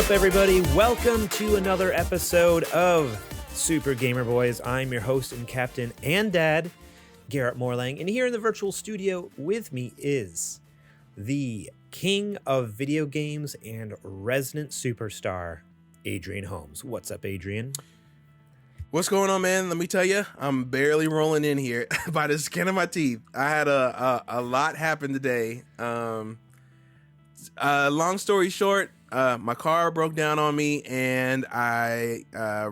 up, everybody? Welcome to another episode of Super Gamer Boys. I'm your host and captain and dad, Garrett Morlang, and here in the virtual studio with me is the king of video games and resident superstar, Adrian Holmes. What's up, Adrian? What's going on, man? Let me tell you, I'm barely rolling in here by the skin of my teeth. I had a lot happen today. Long story short, my car broke down on me and I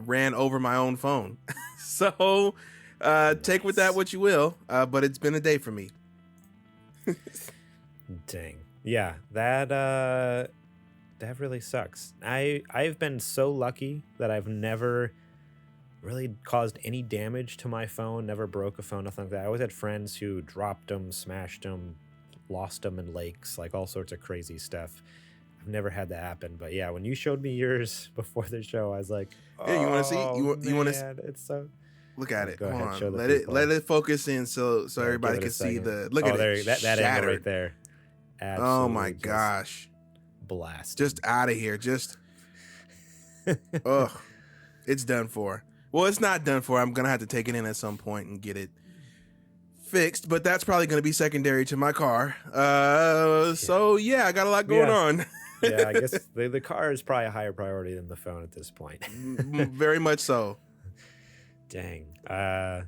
ran over my own phone. So take with that what you will, but it's been a day for me. Dang. Yeah, that really sucks. I've been so lucky that I've never really caused any damage to my phone, never broke a phone, nothing like that. I always had friends who dropped them, smashed them, lost them in lakes, like all sorts of crazy stuff. I've never had that happen, but yeah, when you showed me yours before the show, I was like, "Yeah, you want to see? You want to? It's so. Look at it. Go ahead, show the let people. let it focus in so everybody can see the. Look at there, it. That angle right there. Absolutely, oh my gosh! Blast! Just out of here! Just. Ugh, it's done for. Well, it's not done for. I'm gonna have to take it in at some point and get it fixed, but that's probably gonna be secondary to my car. So yeah, I got a lot going on. Yeah, I guess the car is probably a higher priority than the phone at this point. Very much so. Dang. But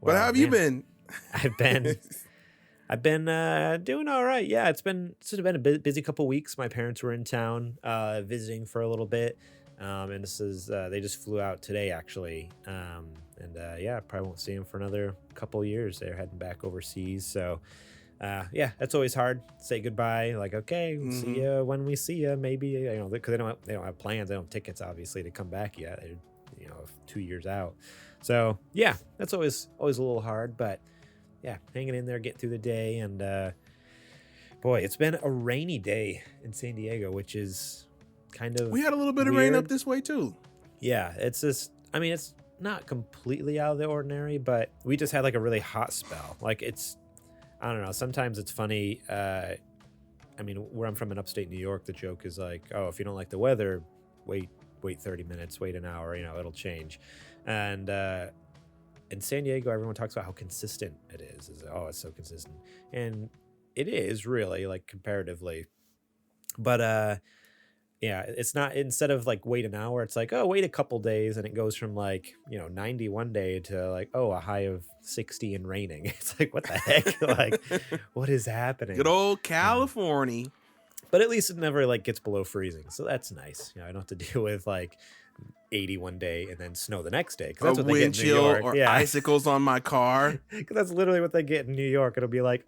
how have you been? I've been doing all right. Yeah, it's been a busy couple weeks. My parents were in town visiting for a little bit. And this is they just flew out today, actually. Yeah, probably won't see them for another couple years. They're heading back overseas. So, yeah, that's always hard. Say goodbye. Like, okay, we'll see you when we see you. Maybe, because they don't have plans. They don't have tickets, obviously, to come back yet. They're 2 years out. So, yeah, that's always a little hard. But yeah, hanging in there, getting through the day. And boy, it's been a rainy day in San Diego, which is kind of we had a little bit of rain up this way too. Yeah, it's just, I mean, it's not completely out of the ordinary, but we just had like a really hot spell. Like I don't know, sometimes it's funny. I mean, where I'm from in upstate New York, the joke is like, oh, if you don't like the weather, wait 30 minutes, wait an hour, it'll change. And in San Diego, everyone talks about how consistent it is. It's so consistent. And it is really, like, comparatively. But yeah, it's not, instead of like wait an hour, it's like, oh, wait a couple days, and it goes from like 90 one day to like, oh, a high of 60 and raining. It's like, what the heck? Like, what is happening? Good old California. But at least it never like gets below freezing, so that's nice. I don't have to deal with like 80 one day and then snow the next day, because that's what they get in New York. Or icicles on my car. Because that's literally what they get in New York. It'll be like,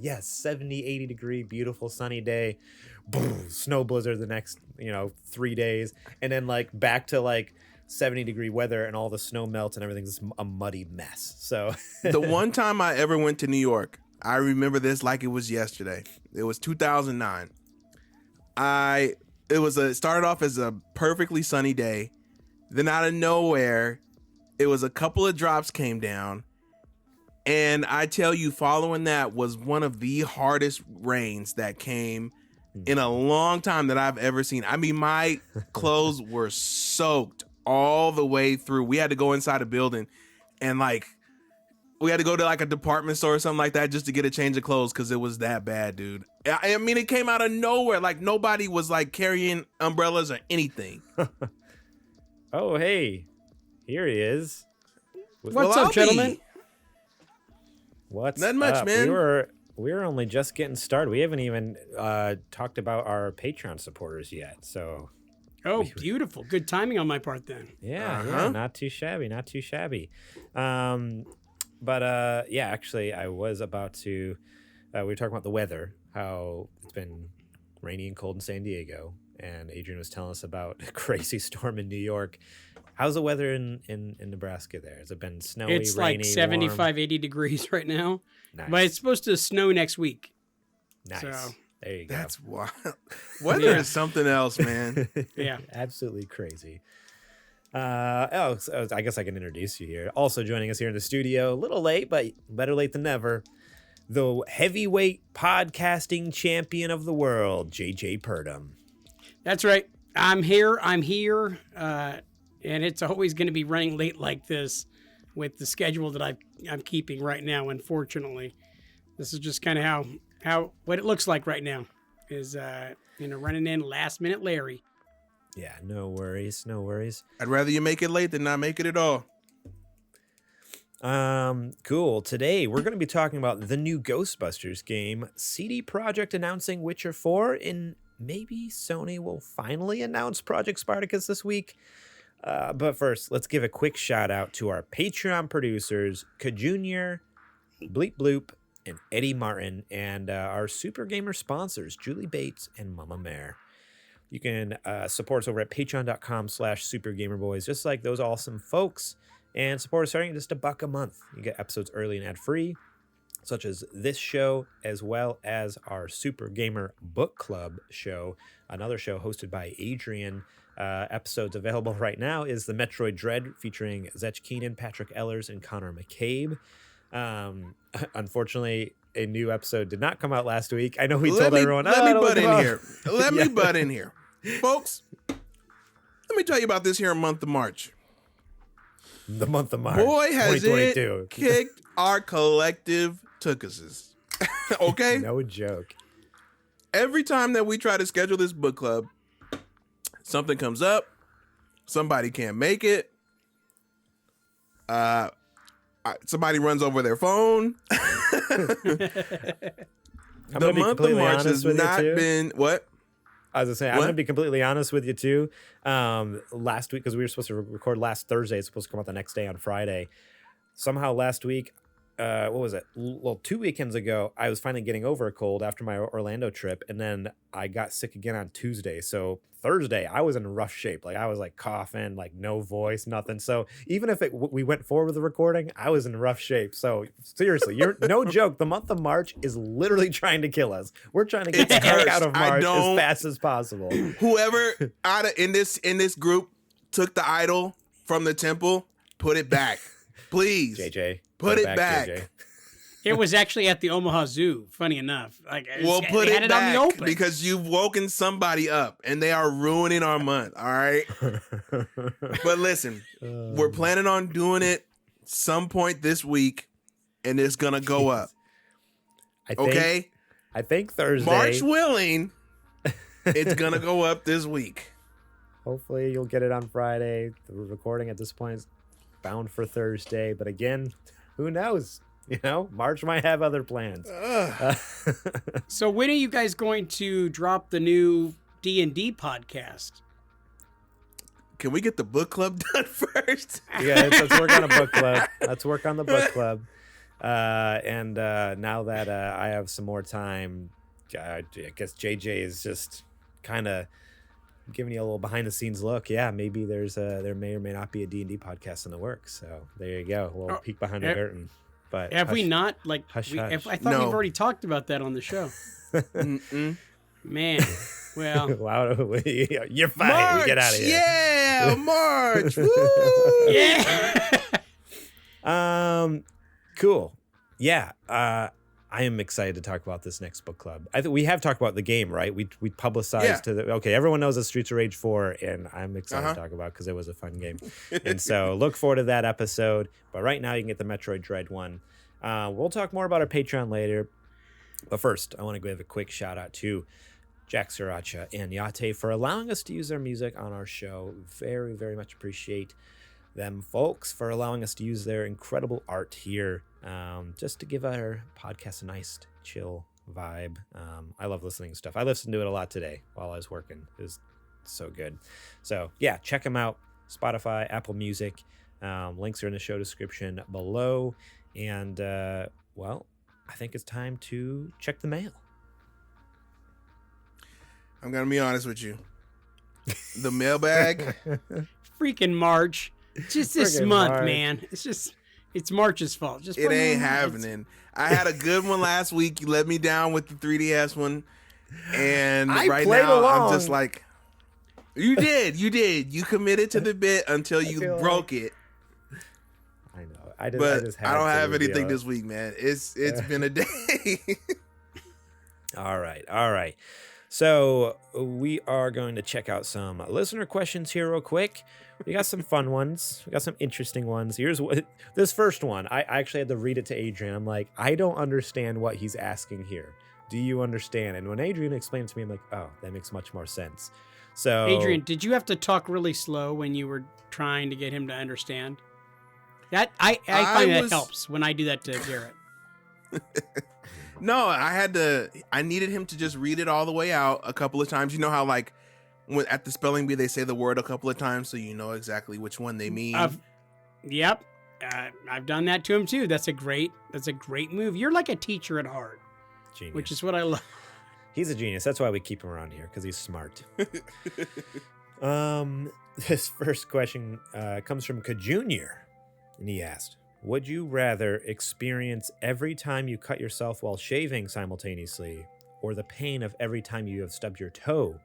yes, 70, 80 degree, beautiful sunny day. Boom, snow blizzard the next 3 days, and then like back to like 70 degree weather, and all the snow melts and everything's a muddy mess. So the one time I ever went to New York, I remember this like it was yesterday. It was 2009. It started off as a perfectly sunny day. Then out of nowhere, it was a couple of drops came down. And I tell you, following that was one of the hardest rains that came in a long time that I've ever seen. I mean, my clothes were soaked all the way through. We had to go inside a building and like we had to go to like a department store or something like that just to get a change of clothes, because it was that bad, dude. I mean, it came out of nowhere. Like nobody was like carrying umbrellas or anything. Oh, hey, here he is. What's up, gentlemen? What's not much, up? man. We're only just getting started. We haven't even talked about our Patreon supporters yet. So, beautiful, good timing on my part then. Yeah, not too shabby, But yeah, actually, I was about to. We were talking about the weather, how it's been rainy and cold in San Diego, and Adrian was telling us about a crazy storm in New York. How's the weather in Nebraska there? Has it been snowy, it's rainy, like 75, warm? 80 degrees right now. Nice. But it's supposed to snow next week. Nice. So, there you go. That's wild. Weather is something else, man. Yeah. Absolutely crazy. So I guess I can introduce you here. Also joining us here in the studio, a little late, but better late than never, the heavyweight podcasting champion of the world, JJ Purdom. That's right. I'm here. And it's always going to be running late like this with the schedule that I'm keeping right now, unfortunately. This is just kind of how what it looks like right now is, running in last minute Larry. Yeah, no worries. I'd rather you make it late than not make it at all. Cool. Today we're going to be talking about the new Ghostbusters game, CD Projekt announcing Witcher 4, and maybe Sony will finally announce Project Spartacus this week. But first, let's give a quick shout out to our Patreon producers, Jr, Bleep Bloop, and Eddie Martin, and our Super Gamer sponsors, Julie Bates and Mama Mare. You can support us over at patreon.com/supergamerboys, just like those awesome folks. And support us starting at just $1 a month. You get episodes early and ad-free, such as this show, as well as our Super Gamer Book Club show, another show hosted by Adrian. Episodes available right now is the Metroid Dread featuring Zetch Keenan, Patrick Ellers, and Connor McCabe. Unfortunately, a new episode did not come out last week. I know we told everyone. Let me butt in here. Let me butt in here. Folks, let me tell you about this here month of March. The month of March. Boy, has it kicked our collective tookuses. Okay? No joke. Every time that we try to schedule this book club, something comes up, somebody can't make it, somebody runs over their phone. The month of March has not been... What? I was going to say, I'm going to be completely honest with you, too. Last week, because we were supposed to record last Thursday, it's supposed to come out the next day on Friday. Somehow last week, what was it? Well, 2 weekends ago, I was finally getting over a cold after my Orlando trip, and then I got sick again on Tuesday. So Thursday, I was in rough shape. Like, I was like coughing, like no voice, nothing. So even if we went forward with the recording, I was in rough shape. So seriously, you're no joke. The month of March is literally trying to kill us. We're trying to get the heck out of March as fast as possible. Whoever in this group took the idol from the temple, put it back, please. JJ, put it back. JJ. It was actually at the Omaha Zoo, funny enough. Well, put it back on the open because you've woken somebody up and they are ruining our month, all right? But listen, we're planning on doing it some point this week and it's going to go up. I think Thursday. March willing, it's going to go up this week. Hopefully you'll get it on Friday. The recording at this point is bound for Thursday. But again, who knows? You know, March might have other plans. So when are you guys going to drop the new D&D podcast? Can we get the book club done first? Yeah, let's work on a book club. Let's work on the book club. And now that I have some more time, I guess JJ is just kind of giving you a little behind the scenes look. Yeah, maybe there may or may not be a D&D podcast in the works. So there you go, a little peek behind the curtain. But have we not? Like, hush. I thought we've already talked about that on the show. Man, well, wow, you're fine. March, we get out of here. Yeah, March. Woo! Yeah. Cool. Yeah. I am excited to talk about this next book club. I think we have talked about the game, right? We publicized to okay, everyone knows it's Streets of Rage 4, and I'm excited to talk about because it was a fun game. And so look forward to that episode. But right now you can get the Metroid Dread one. We'll talk more about our Patreon later. But first, I want to give a quick shout out to Jack Sriracha and Yate for allowing us to use their music on our show. Very, very much appreciate them folks for allowing us to use their incredible art here. Just to give our podcast a nice chill vibe. I love listening to stuff. I listened to it a lot today while I was working. It was so good. So yeah, check them out. Spotify, Apple Music. Links are in the show description below. And well, I think it's time to check the mail. I'm gonna be honest with you. The mailbag. Freaking March. Just this month, man. It's March's fault. Just it ain't happening. I had a good one last week. You let me down with the 3DS one. And right now, I'm just like, you did. You committed to the bit until you broke it. I know. I don't have anything this week, man. It's been a day. All right. So we are going to check out some listener questions here real quick. We got some fun ones. We got some interesting ones. Here's what this first one. I actually had to read it to Adrian. I'm like, I don't understand what he's asking here. Do you understand? And when Adrian explained it to me, I'm like, oh, that makes much more sense. So Adrian, did you have to talk really slow when you were trying to get him to understand? That I find that helps when I do that to Garrett. No, I needed him to just read it all the way out a couple of times. You know how like when at the spelling bee they say the word a couple of times so you know exactly which one they mean. Yep. I've done that to him too. That's a great move. You're like a teacher at heart. Genius. Which is what I love. He's a genius. That's why we keep him around here, because he's smart. This first question comes from Jr. And he asked, would you rather experience every time you cut yourself while shaving simultaneously, or the pain of every time you have stubbed your toe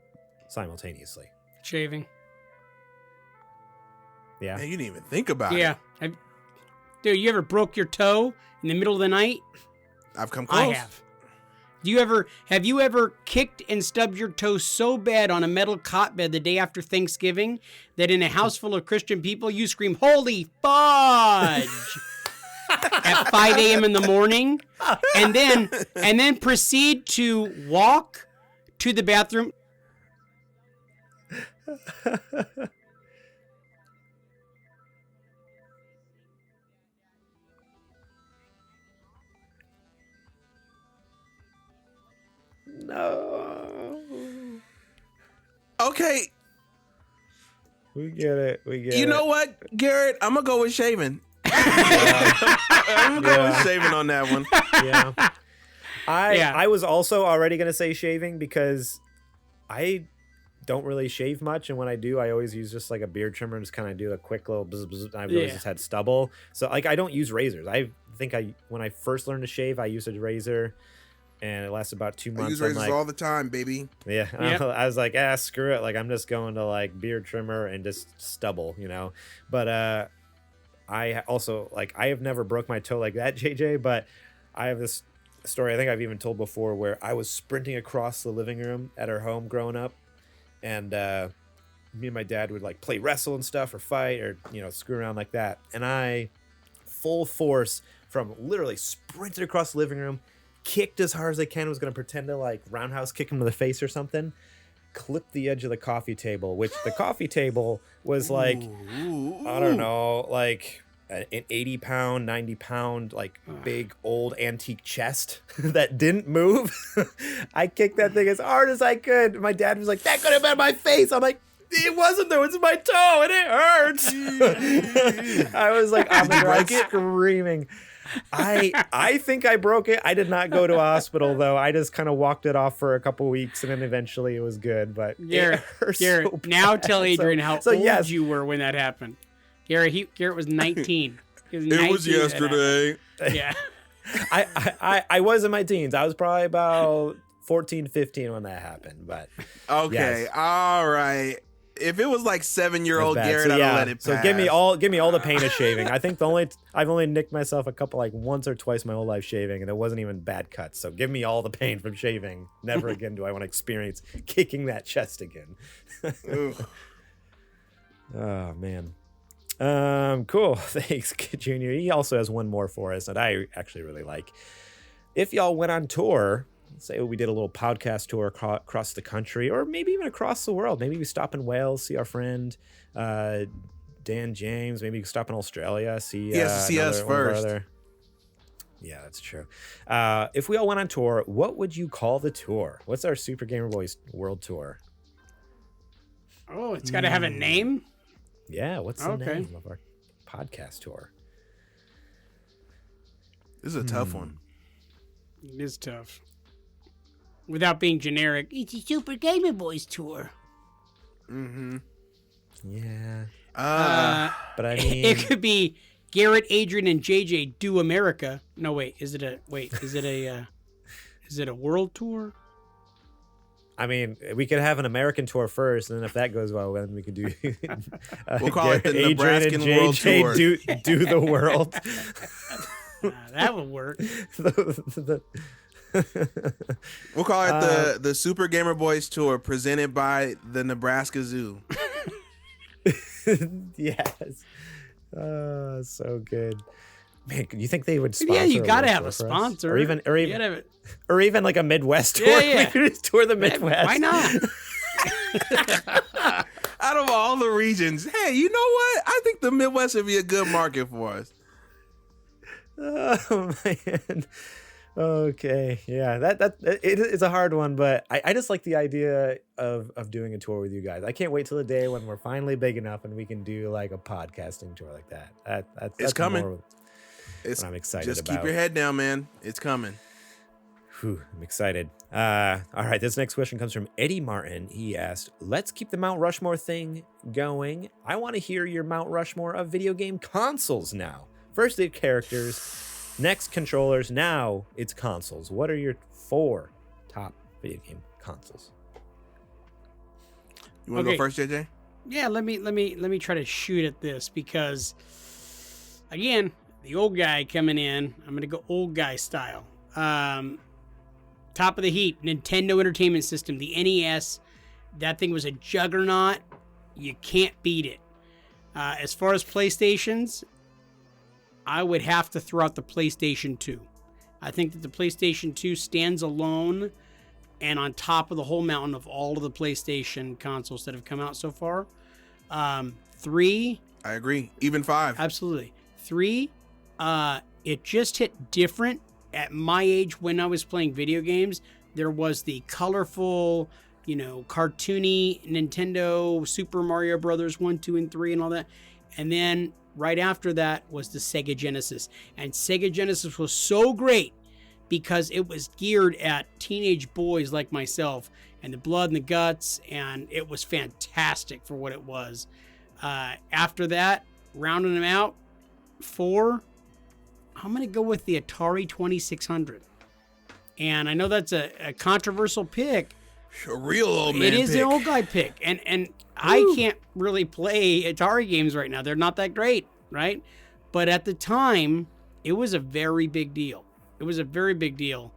simultaneously? Shaving. Yeah. Man, you didn't even think about it. Yeah. Dude, you ever broke your toe in the middle of the night? I've come close. I have. Have you ever kicked and stubbed your toe so bad on a metal cot bed the day after Thanksgiving that in a house full of Christian people you scream, "Holy fudge!" at 5 a.m. in the morning, and then proceed to walk to the bathroom? No. Okay. We get it. You know what, Garrett? I'm going to go with shaving. I'm going to go with shaving on that one. Yeah. I was also already going to say shaving because I don't really shave much. And when I do, I always use just like a beard trimmer and just kind of do a quick little bzz, bzz, I've always just had stubble. So like I don't use razors. I think when I first learned to shave, I used a razor. And it lasted about 2 months. I use razors all the time, baby. Yeah. Yep. I was like, screw it. Like, I'm just going to like beard trimmer and just stubble, you know? But I also, like, I have never broke my toe like that, JJ, but I have this story I think I've even told before where I was sprinting across the living room at our home growing up. And me and my dad would like play wrestle and stuff or fight or, you know, screw around like that. And I, full force from literally sprinted across the living room, kicked as hard as I can, was going to pretend to like roundhouse kick him to the face or something, clipped the edge of the coffee table, which the coffee table was like, I don't know, like an 80 pound, 90 pound, like big old antique chest that didn't move. I kicked that thing as hard as I could. My dad was like, that could have been my face. I'm like, it wasn't though, it's my toe and it hurts. I was like on the ground screaming. I think I broke it. I did not go to a hospital though. I just kind of walked it off for a couple weeks and then eventually it was good. But Garrett, so now tell Adrian how old you were when that happened. Garrett was 19. It was yesterday. Yeah. I was in my teens. I was probably about 14, 15 when that happened. But okay, yes. All right. If it was like 7-year-old Garrett, I'd let it pass. So give me all the pain of shaving. I think I've only nicked myself a couple, like once or twice my whole life shaving, and it wasn't even bad cuts. So give me all the pain from shaving. Never again do I want to experience kicking that chest again. Oh man. Cool. Thanks, Junior. He also has one more for us that I actually really like. If y'all went on tour, say we did a little podcast tour across the country or maybe even across the world. Maybe we stop in Wales, see our friend Dan James. Maybe we stop in Australia, see he has to see us first. Yeah, that's true. If we all went on tour, what would you call the tour? What's our Super Gamer Boys World Tour? Oh, it's got to have a name? Yeah, what's the name of our podcast tour? This is a tough one. It is tough. Without being generic, it's a Super Gamer Boys tour. Mm-hmm. Yeah. But I mean, it could be Garrett, Adrian, and JJ do America. No, wait. Is it a world tour? I mean, we could have an American tour first, and then if that goes well, then we could do. We'll call it the Adrian Nebraskan and World Tour. Do the world. That would work. We'll call it the Super Gamer Boys Tour, presented by the Nebraska Zoo. Yes. So good. Man, you think they would sponsor? Yeah, you got to have tour a for us? sponsor. Or even like a Midwest tour. Yeah. We could just tour the Midwest. Why not? Out of all the regions, hey, you know what? I think the Midwest would be a good market for us. Oh man. Okay. Yeah, it's a hard one, but I just like the idea of doing a tour with you guys. I can't wait till the day when we're finally big enough and we can do like a podcasting tour like that. That's coming. What I'm excited just about. Keep your head down, man. It's coming. Whew, I'm excited. All right, this next question comes from Eddie Martin. He asked, let's keep the Mount Rushmore thing going. I want to hear your Mount Rushmore of video game consoles now. First the characters, next controllers, now it's consoles. What are your 4 top video game consoles? You want to go first, JJ? Yeah, let me try to shoot at this because, again, the old guy coming in. I'm gonna go old guy style. Top of the heap, Nintendo Entertainment System, the NES. That thing was a juggernaut. You can't beat it. As far as PlayStations, I would have to throw out the PlayStation 2. I think that the PlayStation 2 stands alone and on top of the whole mountain of all of the PlayStation consoles that have come out so far. 3. I agree. Even 5. Absolutely. 3. It just hit different at my age when I was playing video games. There was the colorful, cartoony Nintendo Super Mario Brothers 1, 2, and 3 and all that. And then right after that was the Sega Genesis. And Sega Genesis was so great because it was geared at teenage boys like myself and the blood and the guts. And it was fantastic for what it was. After that, rounding them out, 4, I'm going to go with the Atari 2600. And I know that's a controversial pick. A real old man It is pick. an old guy pick. And I can't really play Atari games right now. They're not that great, right? But at the time, it was a very big deal. It was a very big deal,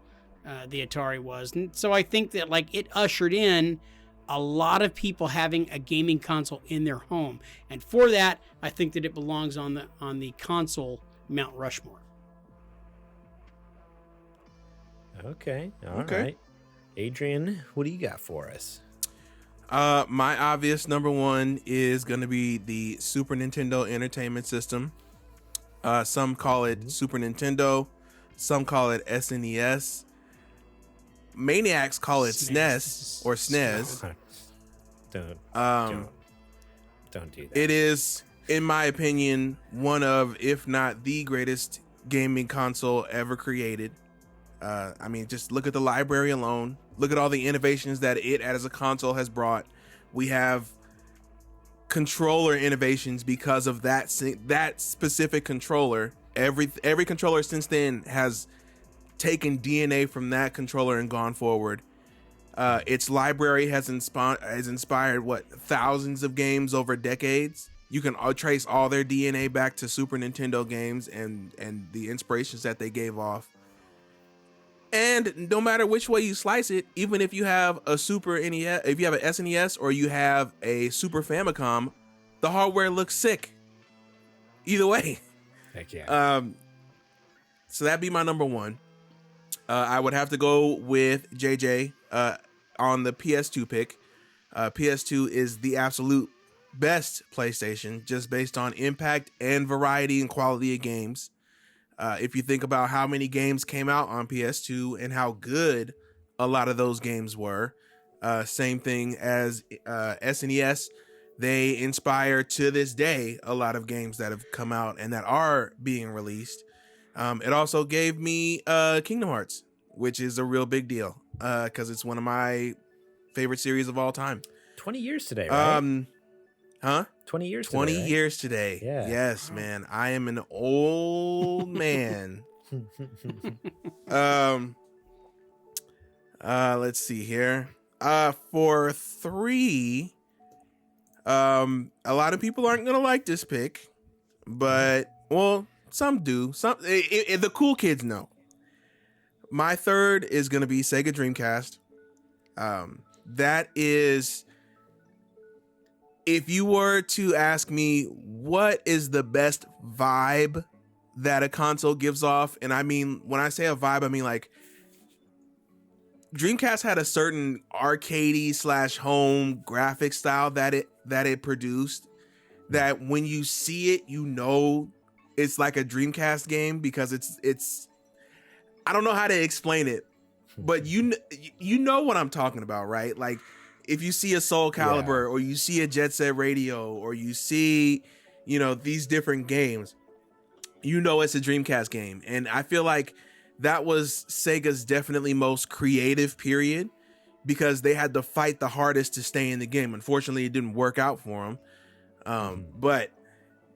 the Atari was. And so I think that it ushered in a lot of people having a gaming console in their home. And for that, I think that it belongs on the console Mount Rushmore. Okay. All right. Adrian, what do you got for us? My obvious number 1 is going to be the Super Nintendo Entertainment System. Some call it Super Nintendo. Some call it SNES. Maniacs call it SNES or SNES. Don't do that. It is, in my opinion, one of, if not the greatest gaming console ever created. Just look at the library alone. Look at all the innovations that it as a console has brought. We have controller innovations because of that specific controller. Every controller since then has taken DNA from that controller and gone forward. Its library has inspired thousands of games over decades. You can trace all their DNA back to Super Nintendo games and the inspirations that they gave off. And no matter which way you slice it, even if you have a Super NES, if you have an SNES or you have a Super Famicom, the hardware looks sick. Either way. Heck yeah. So that'd be my number 1. I would have to go with JJ on the PS2 pick. PS2 is the absolute best PlayStation, just based on impact and variety and quality of games. If you think about how many games came out on PS2 and how good a lot of those games were, same thing as SNES, they inspire to this day a lot of games that have come out and that are being released. It also gave me Kingdom Hearts, which is a real big deal because it's one of my favorite series of all time. 20 years today, right? 20 years 20 today, right? years today. Yeah. Yes, man. I am an old man. Let's see here. For 3, a lot of people aren't gonna like this pick, but some do. The cool kids know. my third is going to be Sega Dreamcast. That is, if you were to ask me what is the best vibe that a console gives off, and I mean, when I say a vibe, I mean like Dreamcast had a certain arcadey / home graphic style that it produced, that when you see it, you know it's like a Dreamcast game, because it's I don't know how to explain it, but you know what I'm talking about, right? Like if you see a Soul Calibur, or you see a Jet Set Radio, or you see, these different games, you know it's a Dreamcast game. And I feel like that was Sega's definitely most creative period, because they had to fight the hardest to stay in the game. Unfortunately, it didn't work out for them. But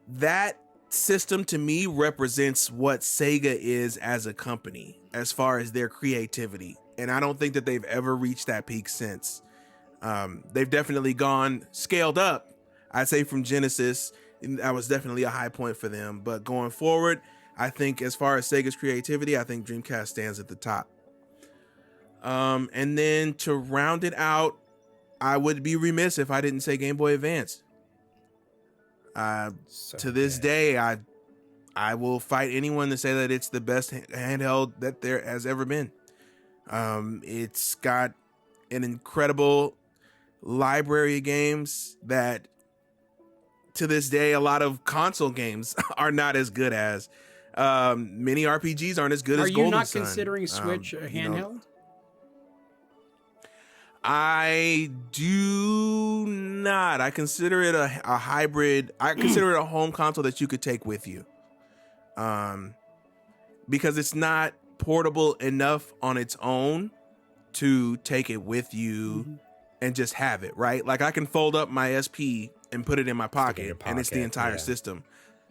that system to me represents what Sega is as a company, as far as their creativity. And I don't think that they've ever reached that peak since. They've definitely scaled up. I'd say from Genesis, that was definitely a high point for them. But going forward, I think as far as Sega's creativity, I think Dreamcast stands at the top. And then to round it out, I would be remiss if I didn't say Game Boy Advance. To this day, I will fight anyone to say that it's the best handheld that there has ever been. It's got an incredible library of games that to this day a lot of console games are not as good as. Many RPGs aren't as good as Golden Sun. Are you not considering Switch a handheld? I do not. I consider it a hybrid. I consider it a home console that you could take with you. Because it's not portable enough on its own to take it with you and just have it, right? Like I can fold up my SP and put it in my pocket, and it's the entire system.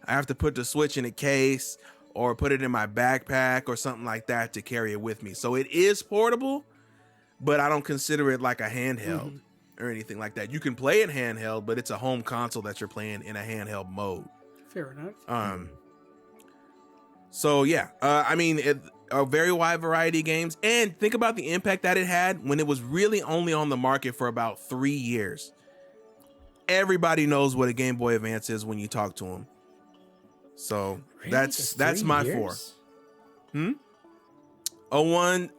I have to put the Switch in a case or put it in my backpack or something like that to carry it with me. So it is portable, but I don't consider it like a handheld or anything like that. You can play it handheld, but it's a home console that you're playing in a handheld mode. Fair enough. So yeah, I mean, a very wide variety of games, and think about the impact that it had when it was really only on the market for about 3 years. Everybody knows what a Game Boy Advance is when you talk to them. So Really? that's my years? 4. 01,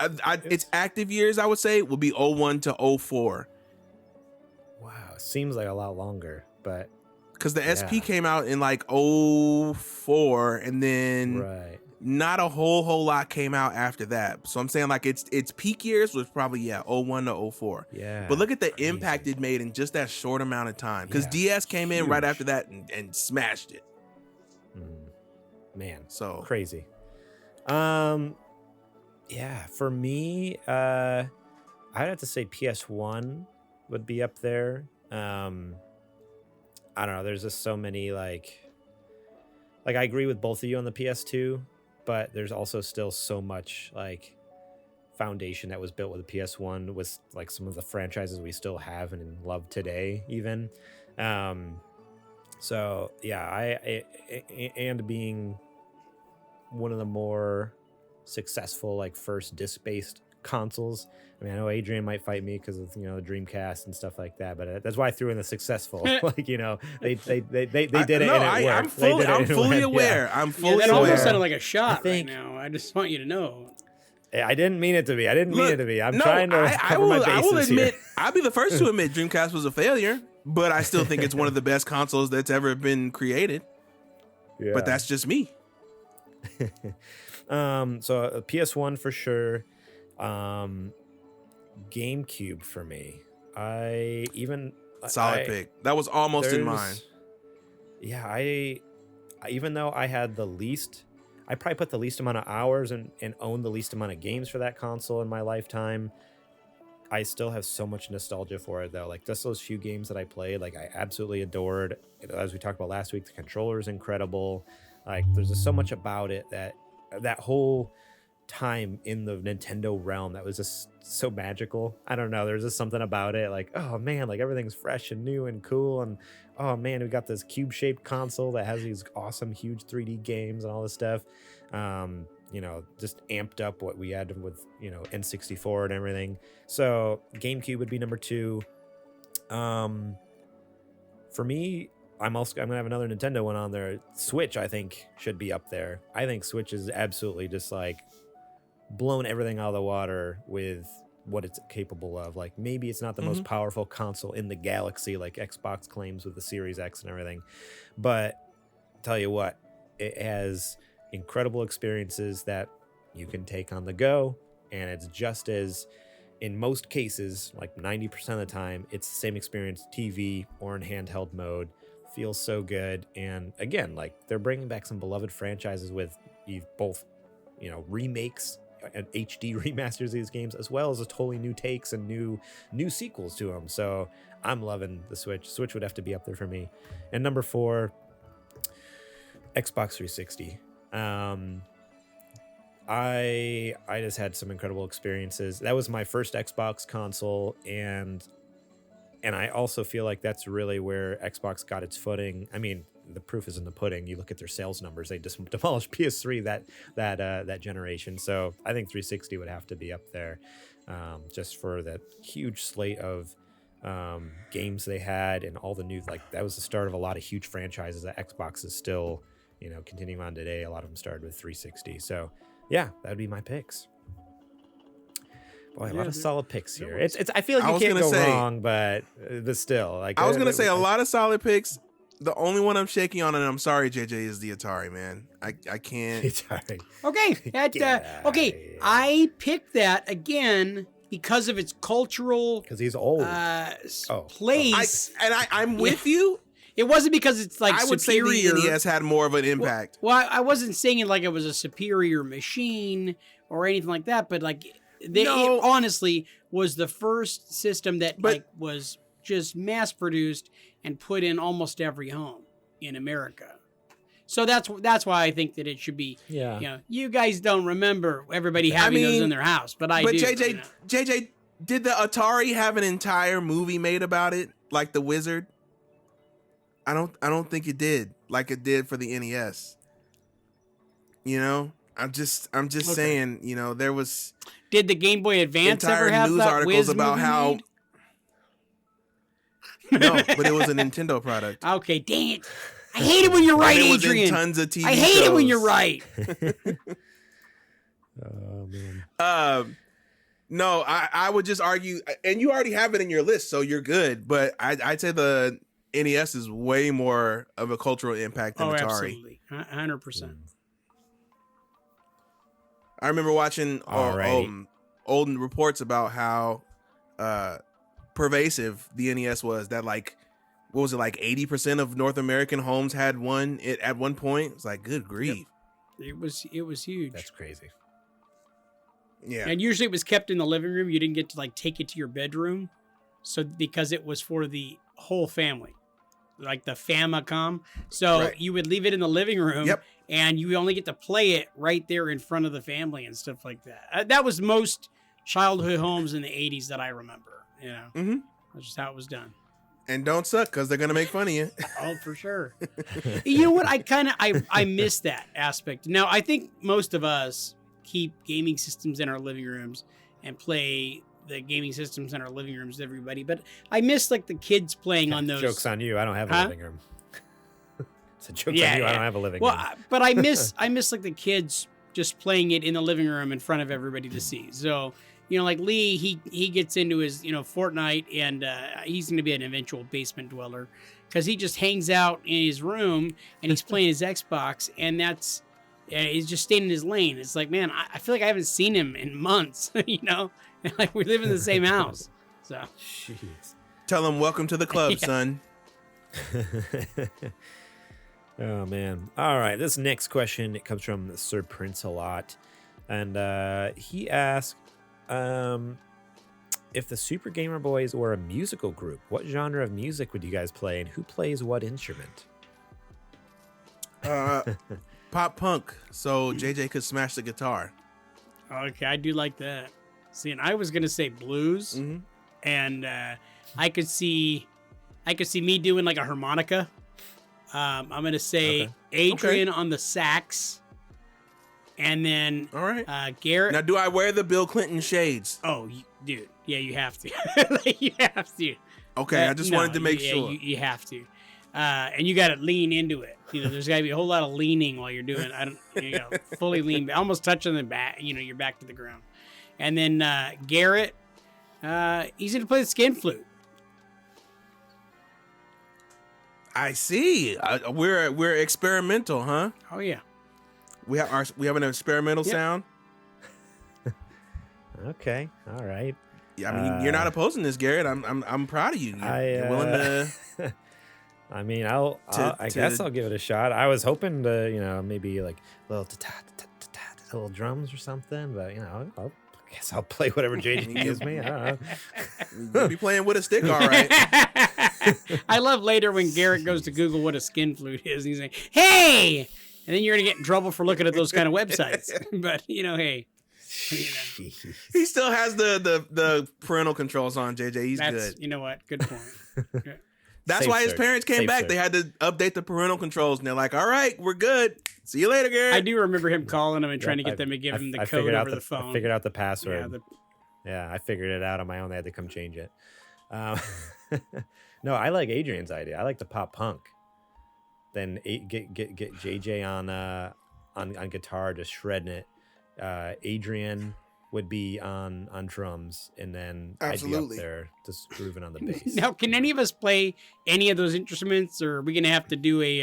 its active years, I would say, will be 01 to 04. Wow, seems like a lot longer, but because the SP came out in like 04, and then not a whole lot came out after that. So I'm saying like its peak years was probably 01 to 04. Yeah, but look at the impact it made in just that short amount of time, because DS came in right after that and smashed it. Man, so crazy. Yeah, for me, I'd have to say PS1 would be up there. I don't know. There's just so many like I agree with both of you on the PS2, but there's also still so much like foundation that was built with the PS1 with like some of the franchises we still have and love today, even. So yeah, and being one of the more successful like first disc-based consoles. I mean, I know Adrian might fight me because of the Dreamcast and stuff like that, but that's why I threw in the successful. Like they did it. No, and it I'm worked. fully aware. I'm fully that aware. almost sounded like a shot right now. I just want you to know. I didn't mean it to be. I'm trying to I will bases admit, here. I'll be the first to admit Dreamcast was a failure, but I still think it's one of the best consoles that's ever been created. Yeah. But that's just me. So a PS1 for sure. GameCube for me. Solid pick. That was almost in mine. Yeah, I even though I had the least, I probably put the least amount of hours and owned the least amount of games for that console in my lifetime. I still have so much nostalgia for it though. Like just those few games that I played, like I absolutely adored. As we talked about last week, the controller is incredible. Like there's just so much about it that whole time in the Nintendo realm that was just so magical. I don't know. There's just something about it. Like, oh man, like everything's fresh and new and cool. And oh man, we got this cube-shaped console that has these awesome, huge 3D games and all this stuff. You know, just amped up what we had with, you know, N64 and everything. So GameCube would be number 2. For me, I'm gonna have another Nintendo one on there. Switch, I think, should be up there. I think Switch is absolutely just like blown everything out of the water with what it's capable of. Like, maybe it's not the most powerful console in the galaxy like Xbox claims with the Series X and everything, but tell you what, it has incredible experiences that you can take on the go, and it's just as, in most cases, like 90% of the time, it's the same experience, TV or in handheld mode. Feels so good. And again, like, they're bringing back some beloved franchises with both, you know, remakes and HD remasters of these games, as well as a totally new takes and new sequels to them. So I'm loving the Switch. Switch would have to be up there for me. And number 4, Xbox 360. I just had some incredible experiences. That was my first Xbox console, and I also feel like that's really where Xbox got its footing. I mean, the proof is in the pudding. You look at their sales numbers; they just demolished PS3 that generation. So I think 360 would have to be up there, just for that huge slate of games they had and all the new. Like, that was the start of a lot of huge franchises that Xbox is still, you know, continuing on today. A lot of them started with 360. So yeah, that would be my picks. Boy, a lot of solid picks here. It's. I feel like you can't go wrong, but still, like, I was gonna say a lot of solid picks. The only one I'm shaking on, and I'm sorry, JJ, is the Atari, man. I can't. Atari. Okay, okay. I picked that again because of its cultural. Because he's old. Place. I'm with you. It wasn't because it's like I would superior. say the NES had more of an impact. Well, I wasn't saying it like it was a superior machine or anything like that, but like. It honestly was the first system that was just mass produced and put in almost every home in America. So that's why I think that it should be. Yeah. You know, you guys don't remember everybody having those in their house, but I do. But JJ, you know? JJ, did the Atari have an entire movie made about it, like The Wizard? I don't think it did, like it did for the NES. You know, I'm just saying. You know, there was. Did the Game Boy Advance ever have news that articles Wiz about how? No, but it was a Nintendo product. Okay, dang it! I hate it when you're right, it was Adrian. In tons of TV I hate shows. it when you're right. Oh man. No, I would just argue, and you already have it in your list, so you're good. But I'd say the NES is way more of a cultural impact than Atari. Absolutely, 100%. I remember watching old reports about how pervasive the NES was. That, like, what was it, like 80% of North American homes had one at one point? It's like, good grief. Yep. It was huge. That's crazy. Yeah. And usually it was kept in the living room. You didn't get to like take it to your bedroom. So because it was for the whole family, like the Famicom. So you would leave it in the living room. Yep. And you only get to play it right there in front of the family and stuff like that. That was most childhood homes in the 80s that I remember. You know, That's just how it was done. And don't suck, because they're going to make fun of you. Oh, for sure. You know what? I miss that aspect. Now, I think most of us keep gaming systems in our living rooms and play the gaming systems in our living rooms, everybody. But I miss like the kids playing on those. Joke's on you. I don't have a living room. It's a joke on you. I don't have a living room. But I miss like the kids just playing it in the living room in front of everybody to see. So, you know, like Lee, he gets into his, you know, Fortnite, and he's going to be an eventual basement dweller because he just hangs out in his room and he's playing his Xbox, and he's just staying in his lane. It's like, man, I feel like I haven't seen him in months, you know, like we live in the same house. So, jeez. Tell him, welcome to the club, son. Oh man. All right, this next question, it comes from Sir Prince a lot, and he asked, if the Super Gamer Boys were a musical group, what genre of music would you guys play, and who plays what instrument? Pop punk, so JJ could smash the guitar. Okay, I do like that. See, and I was gonna say blues, and I could see me doing like a harmonica. I'm gonna say Adrian on the sax, and then All right. Garrett. Now, do I wear the Bill Clinton shades? Oh, dude, yeah, you have to. You have to. Okay, I just wanted to make sure. You have to. And you got to lean into it. There's got to be a whole lot of leaning while you're doing it. You know, fully lean, almost touching the back. You're back to the ground. And then Garrett, he's going to play the skin flute. I see. We're experimental, huh? Oh yeah. We have an experimental sound. Okay, all right. Yeah, I mean, you're not opposing this, Garrett. I'm proud of you. You're willing to. I mean, I guess I'll give it a shot. I was hoping to, maybe like little drums or something, but I guess I'll play whatever JJ gives me. I don't know. You'll be playing with a stick, all right. I love later when Garrett goes to Google what a skin flute is, and he's like, "Hey!" And then you're gonna get in trouble for looking at those kind of websites. But hey. He still has the parental controls on, JJ. He's good. You know what? Good point. That's Safe why his search. parents came Safe back. search. They had to update the parental controls, and they're like, "All right, we're good. See you later, Garrett." I do remember him calling him and trying to get them to give him the code figured out over the phone. I figured out the password. Yeah, Yeah, I figured it out on my own. They had to come change it. No, I like Adrian's idea. I like the pop punk. Then get JJ on guitar, just shredding it. Adrian would be on drums, and then Absolutely. I'd be up there just grooving on the bass. Now, can any of us play any of those instruments, or are we gonna have to do a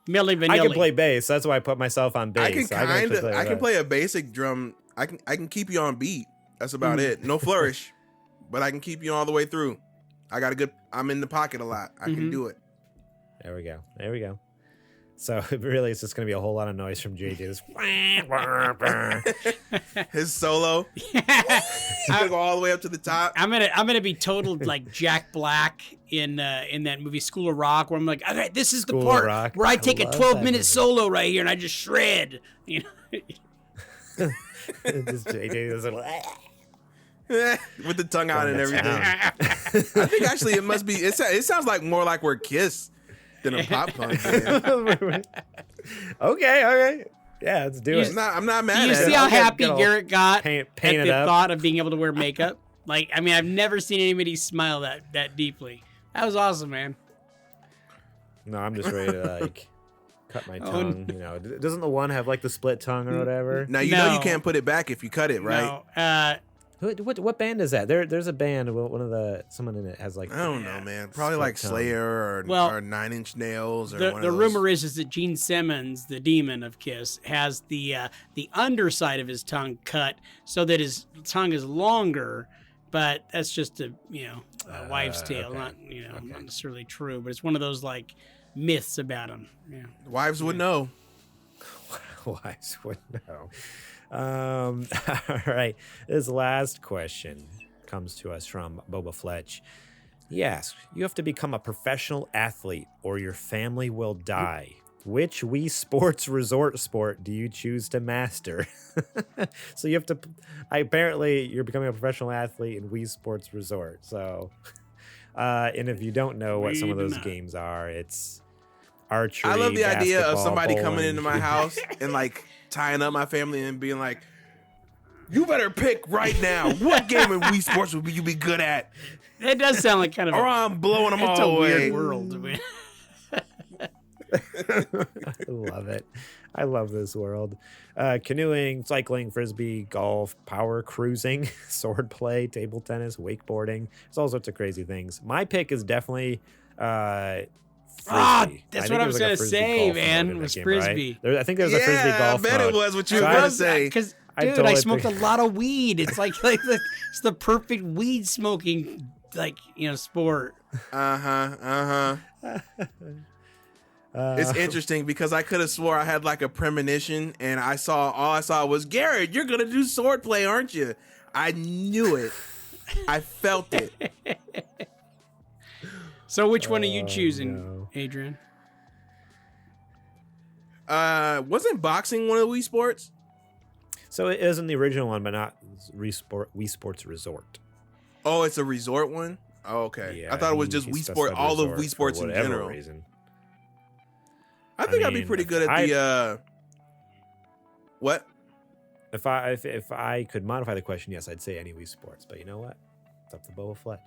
Milli Vanilli? I can play bass. That's why I put myself on bass. I can play a basic drum. I can keep you on beat. That's about it. No flourish, but I can keep you all the way through. I'm in the pocket a lot. I can do it. There we go. So really, it's just going to be a whole lot of noise from JJ. His solo. He's gonna go all the way up to the top. I'm gonna be total like Jack Black in that movie School of Rock, where I'm like, all right, this is School the of part Rock. where I take a love that 12-minute movie. solo right here and I just shred. Just JJ is like, With the tongue out and Going to everything. town. I think actually it must be. It sounds like more like we're Kiss than a pop punk band. okay. Yeah, let's do it. I'm not mad Do you at see it. how I'll get happy all Garrett got paint at it the up. thought of being able to wear makeup? Like, I mean, I've never seen anybody smile that deeply. That was awesome, man. No, I'm just ready to like cut my Oh, tongue. Doesn't the one have like the split tongue or whatever? Now you know you No. can't put it back if you cut it, right? No, What band is that? There's a band. Someone in it has like I don't know, man. Probably split like tongue. Slayer Well, or 9 Inch Nails or the one the of those. rumor is that Gene Simmons, the demon of Kiss, has the underside of his tongue cut so that his tongue is longer. But that's just a wives' tale, okay. not necessarily true. But it's one of those like myths about him. Yeah. Wives would know. Wives would know. All right. This last question comes to us from Boba Fletch. He asks, you have to become a professional athlete or your family will die. Which Wii Sports resort sport do you choose to master? So you have to, apparently you're becoming a professional athlete in Wii Sports Resort. So, and if you don't know what some of those games are, it's archery. I love the idea of basketball, somebody coming bowling. into my house and like tying up my family and being like, "You better pick right now. What game in Wii Sports would you be good at?" That does sound like kind of Or I'm blowing them it's all a away. weird world. Man. I love it. I love this world. Canoeing, cycling, frisbee, golf, power cruising, swordplay, table tennis, wakeboarding. There's all sorts of crazy things. My pick is definitely frisbee. That's I think what I there was like a gonna frisbee say, golf man, mode in that was game, frisbee. right? I think there's a frisbee Yeah, golf I bet mode. it was what you were So gonna say. Because I dude, totally I smoked picked- a lot of weed. It's it's the perfect weed smoking sport. It's interesting because I could have swore I had like a premonition and all I saw was, Garrett, you're gonna do swordplay, aren't you? I knew it. I felt it. So which one are you choosing, no. Adrian? Wasn't boxing one of the Wii Sports? So it isn't the original one, but not Wii Sports Resort. Oh, it's a resort one? Oh, okay. Yeah, I thought it was just Wii Sport, all of Wii Sports in general. Reason. I think I'd be pretty good at the what? If I could modify the question, yes, I'd say any Wii Sports. But you know what? It's up to Boba Fletch.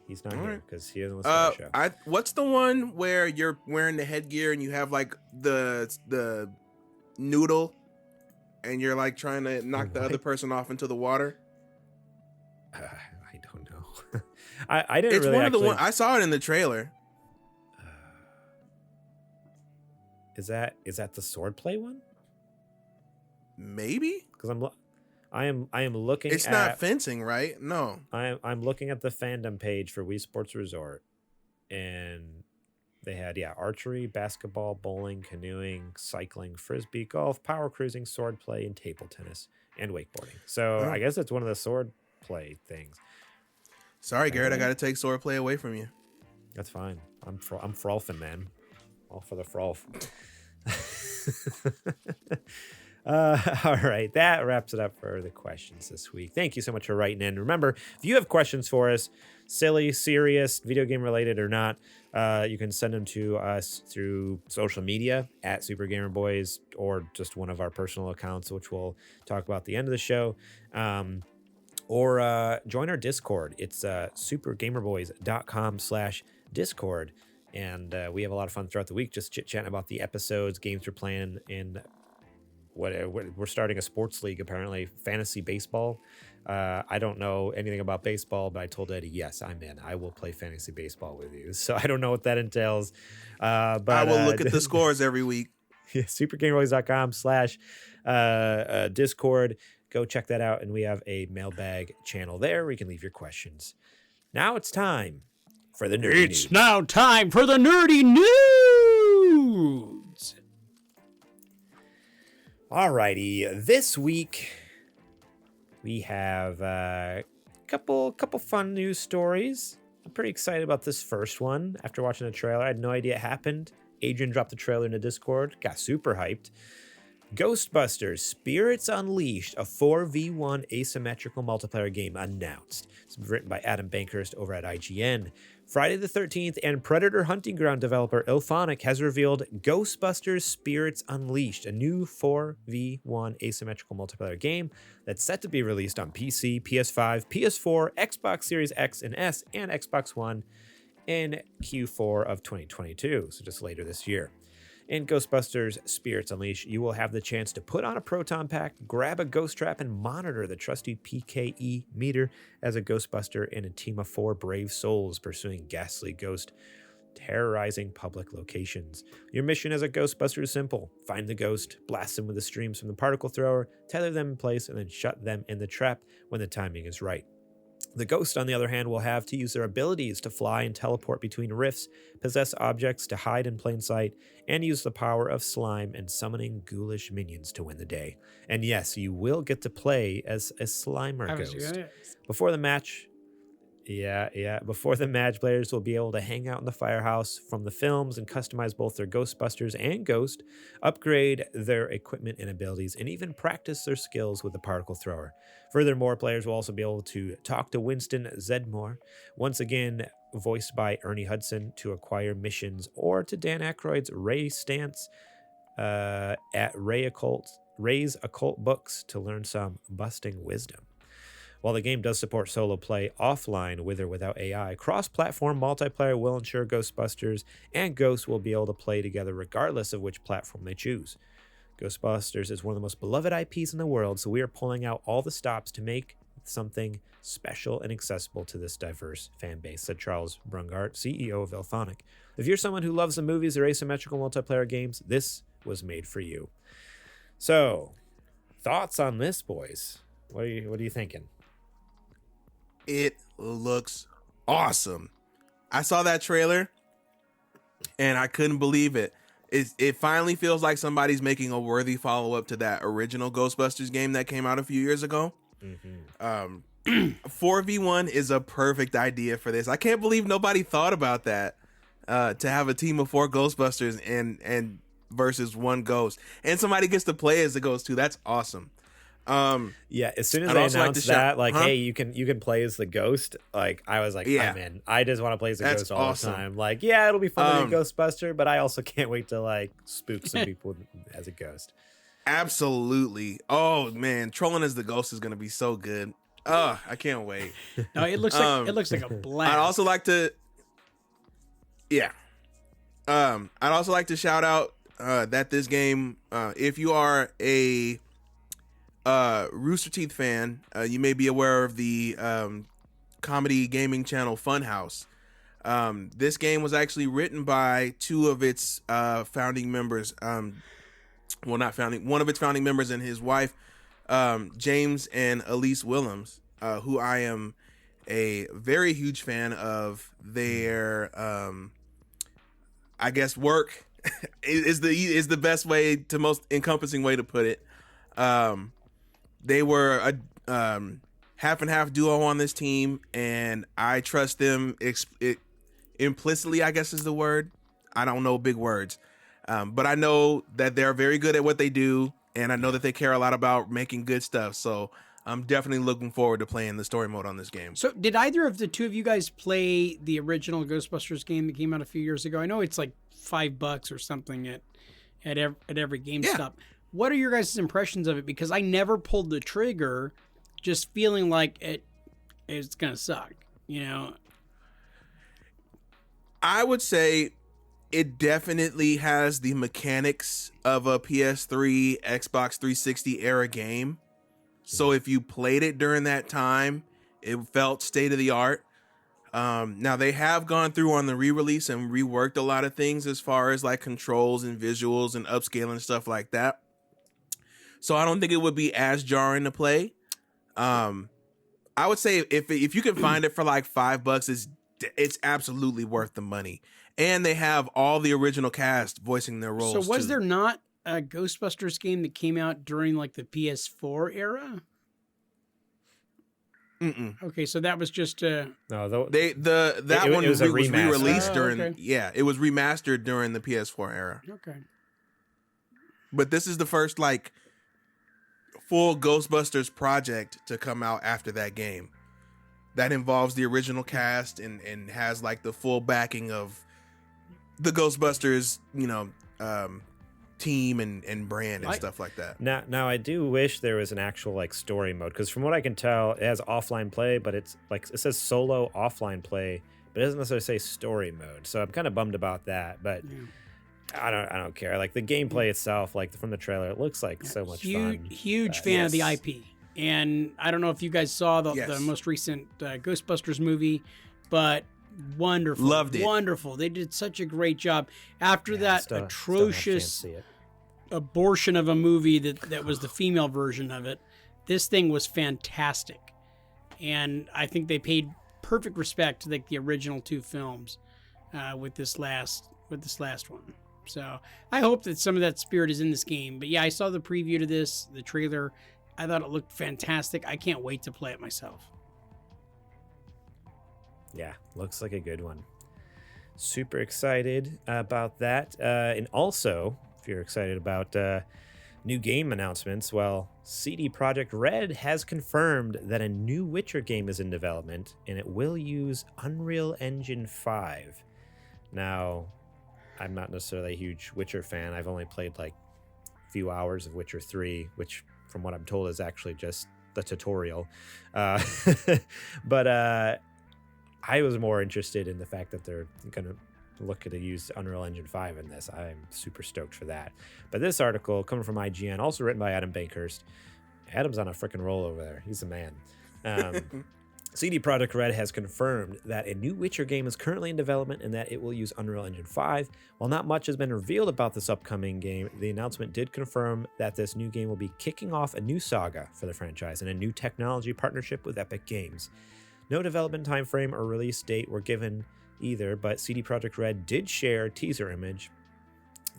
He's not here because he doesn't listen to the show. What's the one where you're wearing the headgear and you have like the noodle and you're like trying to knock the other person off into the water? I don't know. I didn't. It's really one of the one I saw it in the trailer. Is that the swordplay one? Maybe, because I am looking. It's not fencing, right? No, I'm looking at the fandom page for Wii Sports Resort, and they had archery, basketball, bowling, canoeing, cycling, frisbee, golf, power cruising, swordplay, and table tennis, and wakeboarding. So I guess it's one of the swordplay things. Sorry, Garrett, I got to take swordplay away from you. That's fine. I'm frolfing, man. All for the frolf. All right, that wraps it up for the questions this week. Thank you so much for writing in. Remember, if you have questions for us, silly, serious, video game related or not, you can send them to us through social media at Super Gamer Boys or just one of our personal accounts, which we'll talk about at the end of the show. Or join our Discord. It's supergamerboys.com/Discord. And we have a lot of fun throughout the week, just chit-chatting about the episodes, games we're playing, and we're starting a sports league, apparently, fantasy baseball. I don't know anything about baseball, but I told Eddie, yes, I'm in. I will play fantasy baseball with you. So I don't know what that entails. But I will look at the scores every week. supergamerboys.com/Discord. Go check that out. And we have a mailbag channel there where you can leave your questions. Now it's time for the nerdy news. It's now time for the nerdy news. Alrighty, this week we have a couple fun news stories. I'm pretty excited about this first one. After watching the trailer, I had no idea it happened. Adrian dropped the trailer into Discord, got super hyped. Ghostbusters Spirits Unleashed, a 4v1 asymmetrical multiplayer game announced. It's written by Adam Bankhurst over at IGN. Friday the 13th and Predator Hunting Ground developer IllFonic has revealed Ghostbusters Spirits Unleashed, a new 4v1 asymmetrical multiplayer game that's set to be released on PC, PS5, PS4, Xbox Series X and S, and Xbox One in Q4 of 2022, so just later this year. In Ghostbusters Spirits Unleashed, you will have the chance to put on a proton pack, grab a ghost trap, and monitor the trusty PKE meter as a Ghostbuster in a team of 4 brave souls pursuing ghastly ghosts, terrorizing public locations. Your mission as a Ghostbuster is simple. Find the ghost, blast them with the streams from the particle thrower, tether them in place, and then shut them in the trap when the timing is right. The ghost, on the other hand, will have to use their abilities to fly and teleport between rifts, possess objects to hide in plain sight, and use the power of slime and summoning ghoulish minions to win the day. And yes, you will get to play as a Slimer ghost. Before the match, players will be able to hang out in the firehouse from the films and customize both their Ghostbusters and Ghost, upgrade their equipment and abilities, and even practice their skills with the particle thrower. Furthermore, players will also be able to talk to Winston Zedmore, once again voiced by Ernie Hudson, to acquire missions, or to Dan Aykroyd's Ray Stantz at Ray's Occult Books to learn some busting wisdom. While the game does support solo play offline with or without AI, cross-platform multiplayer will ensure Ghostbusters and Ghosts will be able to play together regardless of which platform they choose. Ghostbusters is one of the most beloved IPs in the world, so we are pulling out all the stops to make something special and accessible to this diverse fan base, said Charles Brungart, CEO of IllFonic. If you're someone who loves the movies or asymmetrical multiplayer games, this was made for you. So, thoughts on this, boys? What are you thinking? It looks awesome. I saw that trailer and I couldn't believe it. It finally feels like somebody's making a worthy follow-up to that original Ghostbusters game that came out a few years ago. 4v1 is a perfect idea for this. I can't believe nobody thought about that, to have a team of 4 Ghostbusters and versus one ghost. And somebody gets to play as the ghost too. That's awesome. Yeah, as soon as I'd they also like to announced shout- that, like, huh? hey, you can play as the ghost. Like, I was like, Yeah. I'm in. I just want to play as the That's ghost all awesome. the time. Like, yeah, it'll be fun to be a Um, Ghostbuster, but I also can't wait to like spook some people as a ghost. Absolutely. Oh man, trolling as the ghost is gonna be so good. I can't wait. No, it looks like a blast. I'd also like to, yeah. I'd also like to shout out that this game, if you are a Rooster Teeth fan, you may be aware of the comedy gaming channel Funhouse. This game was actually written by two of its founding members. One of its founding members and his wife, James and Elise Willems, who I am a very huge fan of their, I guess, work is the best way to most encompassing way to put it. They were a half and half duo on this team, and I trust them implicitly, I guess is the word. I don't know big words. But I know that they're very good at what they do, and I know that they care a lot about making good stuff. So I'm definitely looking forward to playing the story mode on this game. So, did either of the two of you guys play the original Ghostbusters game that came out a few years ago? I know it's like $5 or something at every GameStop. Yeah. What are your guys' impressions of it? Because I never pulled the trigger, just feeling like it's gonna suck. You know, I would say it definitely has the mechanics of a PS3, Xbox 360 era game. So if you played it during that time, it felt state of the art. Now they have gone through on the re-release and reworked a lot of things as far as like controls and visuals and upscaling stuff like that. So I don't think it would be as jarring to play. I would say if you can find it for like $5, it's absolutely worth the money. And they have all the original cast voicing their roles. so was too. there not a Ghostbusters game that came out during like the PS4 era? Mm-mm. Okay, so that was just No, That one it was a was remaster. re-released Oh, during okay. Yeah, it was remastered during the PS4 era. okay. But this is the first like full Ghostbusters project to come out after that game. That involves the original cast and has like the full backing of the Ghostbusters, team and brand and stuff like that. Now I do wish there was an actual like story mode, because from what I can tell, it has offline play, but it's like it says solo offline play, but it doesn't necessarily say story mode. So I'm kind of bummed about that. But Yeah. I don't care. Like the gameplay itself, like from the trailer, it looks like so much fun. Huge But fan of the yes. IP. And I don't know if you guys saw the Yes. most recent Ghostbusters movie, but wonderful. Loved it. Wonderful. They did such a great job. After Yeah, that still haven't had a chance atrocious to see it. abortion of a movie that was the female version of it, this thing was fantastic. And I think they paid perfect respect to like the original two films with this last one. So I hope that some of that spirit is in this game. But yeah, I saw the preview to this, the trailer. I thought it looked fantastic. I can't wait to play it myself. Yeah, looks like a good one. Super excited about that. And also, if you're excited about new game announcements, well, CD Projekt Red has confirmed that a new Witcher game is in development, and it will use Unreal Engine 5. Now, I'm not necessarily a huge Witcher fan. I've only played like a few hours of Witcher 3, which from what I'm told is actually just the tutorial. But I was more interested in the fact that they're going to look to use Unreal Engine 5 in this. I'm super stoked for that. But this article, coming from IGN, also written by Adam Bankhurst. Adam's on a freaking roll over there. He's a man. CD Projekt Red has confirmed that a new Witcher game is currently in development and that it will use Unreal Engine 5. While not much has been revealed about this upcoming game, the announcement did confirm that this new game will be kicking off a new saga for the franchise and a new technology partnership with Epic Games. No development timeframe or release date were given either, but CD Projekt Red did share a teaser image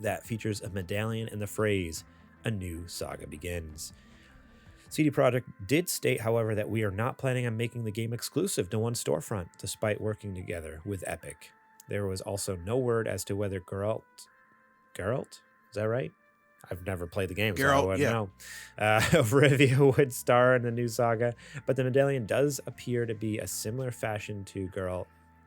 that features a medallion and the phrase, "A new saga begins." CD Projekt did state, however, that we are not planning on making the game exclusive to one storefront, despite working together with Epic. There was also no word as to whether Geralt, is that right? I've never played the game, so I Geralt, wouldn't yeah. know. Rivia would star in the new saga, but the medallion does appear to be a similar fashion to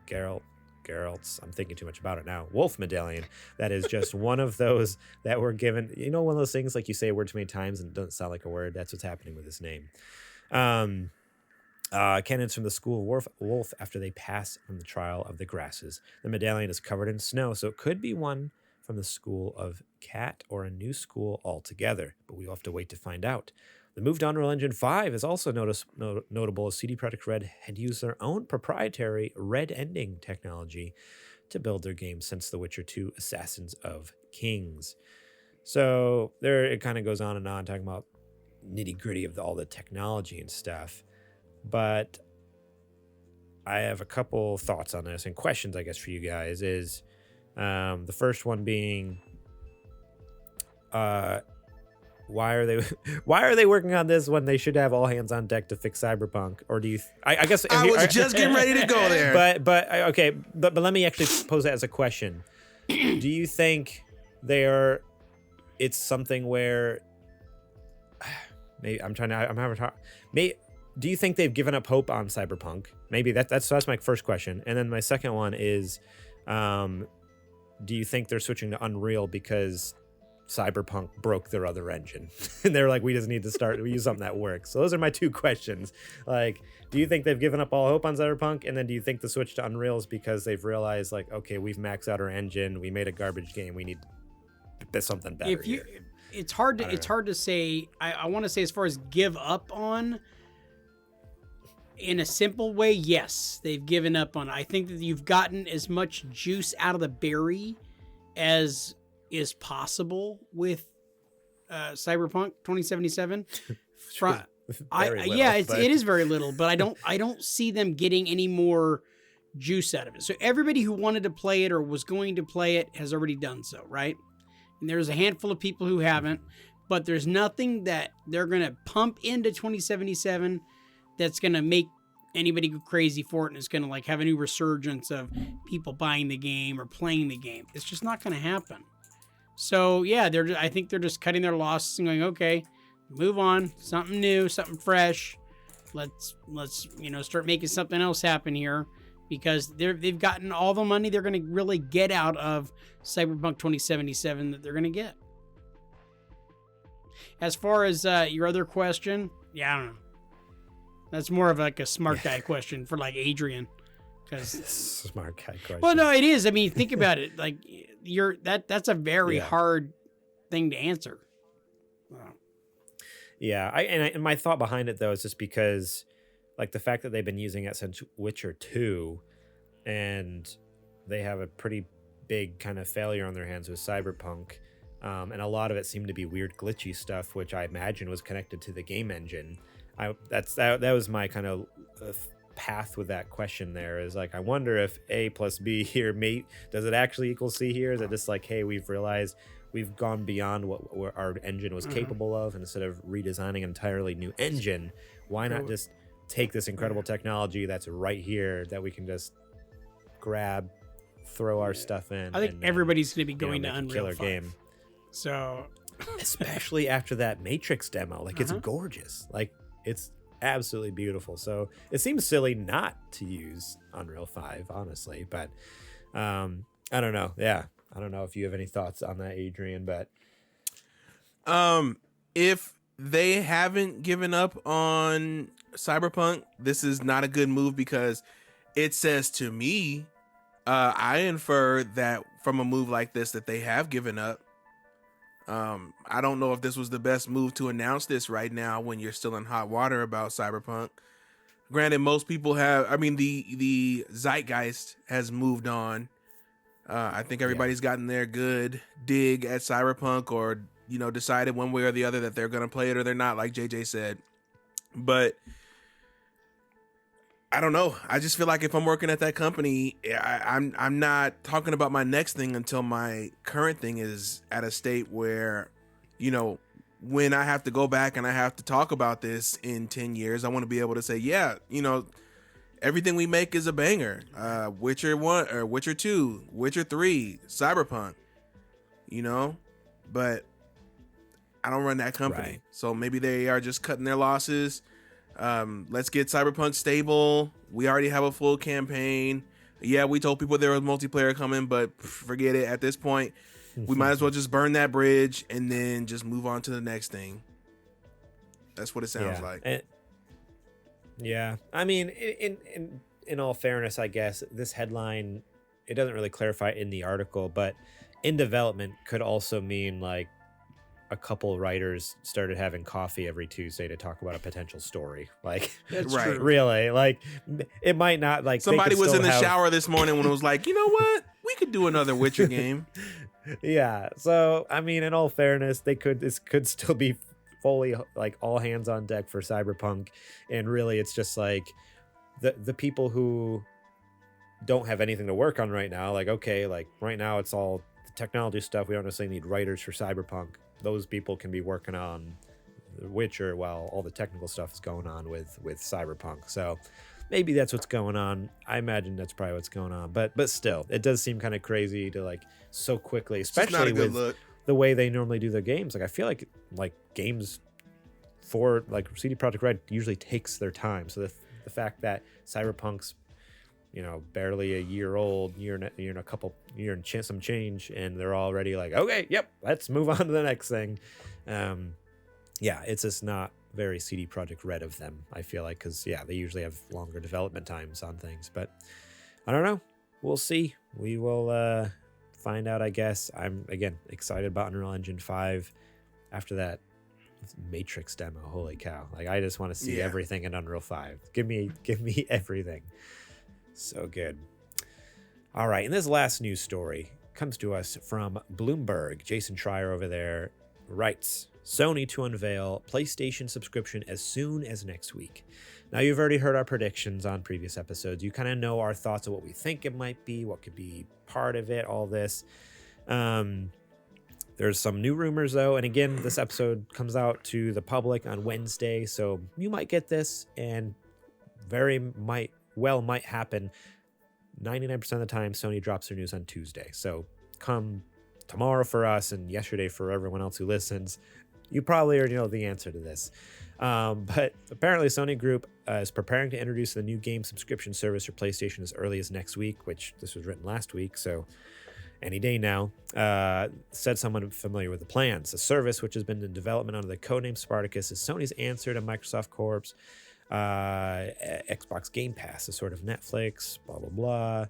Geralt's, I'm thinking too much about it now, wolf medallion. That is just one of those that were given, you know, one of those things like you say a word too many times and it doesn't sound like a word. That's what's happening with his name. Cannons from the school of wolf after they pass from the trial of the grasses. The medallion is covered in snow, so it could be one from the school of cat or a new school altogether, but we'll have to wait to find out. The move to Unreal Engine 5 is also notable as CD Projekt Red had used their own proprietary red ending technology to build their game since The Witcher 2 Assassins of Kings. So there it kind of goes on and on talking about nitty gritty of all the technology and stuff. But I have a couple thoughts on this and questions, I guess, for you guys. Is the first one being, why are they working on this when they should have all hands on deck to fix Cyberpunk? Or do you? I guess I was just getting ready to go there. But let me actually pose that as a question. Do you think it's something where maybe do you think they've given up hope on Cyberpunk? Maybe that's my first question. And then my second one is, do you think they're switching to Unreal because Cyberpunk broke their other engine and they're like, we just need to use something that works? So those are my two questions. Like, do you think they've given up all hope on Cyberpunk? And then do you think the switch to Unreal is because they've realized, like, okay, we've maxed out our engine, we made a garbage game, we need something better here? It's hard to say. I want to say, as far as give up on, in a simple way, yes, they've given up on it. I think that you've gotten as much juice out of the berry as is possible with Cyberpunk 2077. It is very little, but I don't see them getting any more juice out of it. So everybody who wanted to play it or was going to play it has already done so, right? And there's a handful of people who haven't, but there's nothing that they're going to pump into 2077 that's going to make anybody go crazy for it, and it's going to like have a new resurgence of people buying the game or playing the game. It's just not going to happen. So yeah, I think they're just cutting their losses and going, okay, move on, something new, something fresh. Let's start making something else happen here, because they've gotten all the money they're going to really get out of Cyberpunk 2077 that they're going to get. As far as your other question, yeah, I don't know. That's more of like a smart guy question for like Adrian. Smart guy question. Well, no, it is. I mean, think about it. Like that's a very hard thing to answer. Wow. Yeah, and my thought behind it though is just because, like, the fact that they've been using it since Witcher 2, and they have a pretty big kind of failure on their hands with Cyberpunk, and a lot of it seemed to be weird glitchy stuff, which I imagine was connected to the game engine. That was my kind of path with that question. There is like, I wonder if A plus B here, does it actually equal C here? Is it just like, hey, we've realized we've gone beyond what our engine was capable of, and instead of redesigning an entirely new engine, why not just take this incredible technology that's right here that we can just grab, throw our stuff in? I think everybody's going to be going to make Unreal a killer 5. game. So, especially after that Matrix demo, like it's gorgeous, like it's absolutely beautiful. So it seems silly not to use Unreal 5, honestly, but I don't know. Yeah, I don't know if you have any thoughts on that, Adrian, but if they haven't given up on Cyberpunk, this is not a good move, because it says to me, I infer that from a move like this that they have given up. I don't know if this was the best move to announce this right now when you're still in hot water about Cyberpunk. Granted, most people have, I mean, the zeitgeist has moved on. I think everybody's gotten their good dig at Cyberpunk, or, decided one way or the other that they're going to play it or they're not, like JJ said. But I don't know. I just feel like if I'm working at that company, I'm not talking about my next thing until my current thing is at a state where, when I have to go back and I have to talk about this in 10 years, I want to be able to say, yeah, everything we make is a banger. Witcher 1 or Witcher 2, Witcher 3, Cyberpunk, but I don't run that company. Right. So maybe they are just cutting their losses. Let's get Cyberpunk stable. We already have a full campaign. Yeah, we told people there was multiplayer coming, but forget it. At this point, we might as well just burn that bridge and then just move on to the next thing. That's what it sounds like. Yeah. I mean, in all fairness, I guess this headline, it doesn't really clarify in the article, but in development could also mean like a couple writers started having coffee every Tuesday to talk about a potential story. Like, That's Right. true. really, like it might not like they Somebody could was in still the have- shower this morning when it was like, you know what? We could do another Witcher game. Yeah. So, I mean, in all fairness, this could still be fully like all hands on deck for Cyberpunk. And really, it's just like the people who don't have anything to work on right now. Like, okay, like right now it's all the technology stuff. We don't necessarily need writers for Cyberpunk. Those people can be working on The Witcher while all the technical stuff is going on with Cyberpunk. So maybe that's what's going on. I imagine that's probably what's going on. But still, it does seem kind of crazy to like so quickly, It's not especially a good with look. the way they normally do their games. Like I feel like games for like CD Projekt Red usually takes their time. So the fact that Cyberpunk's barely a year old, year and some change, and they're already like, okay, yep, let's move on to the next thing. Yeah, it's just not very CD Projekt Red of them, I feel like, because they usually have longer development times on things. But I don't know, we'll see. We will find out, I guess. I'm again excited about Unreal Engine 5 after that Matrix demo. Holy cow, like I just want to see everything in Unreal 5. Give me everything. So good. All right, and this last news story comes to us from Bloomberg. Jason Schreier over there writes, Sony to unveil PlayStation subscription as soon as next week. Now, you've already heard our predictions on previous episodes. You kind of know our thoughts of what we think it might be, what could be part of it, all this. There's some new rumors, though. And again, this episode comes out to the public on Wednesday, so you might get this, and might happen 99% of the time. Sony drops their news on Tuesday, so come tomorrow for us and yesterday for everyone else who listens, you probably already know the answer to this. But apparently Sony Group is preparing to introduce the new game subscription service for PlayStation as early as next week, which this was written last week, so any day now. Said someone familiar with the plans. The service, which has been in development under the codename Spartacus, is Sony's answer to Microsoft Corp's Xbox Game Pass, a sort of Netflix, blah, blah, blah.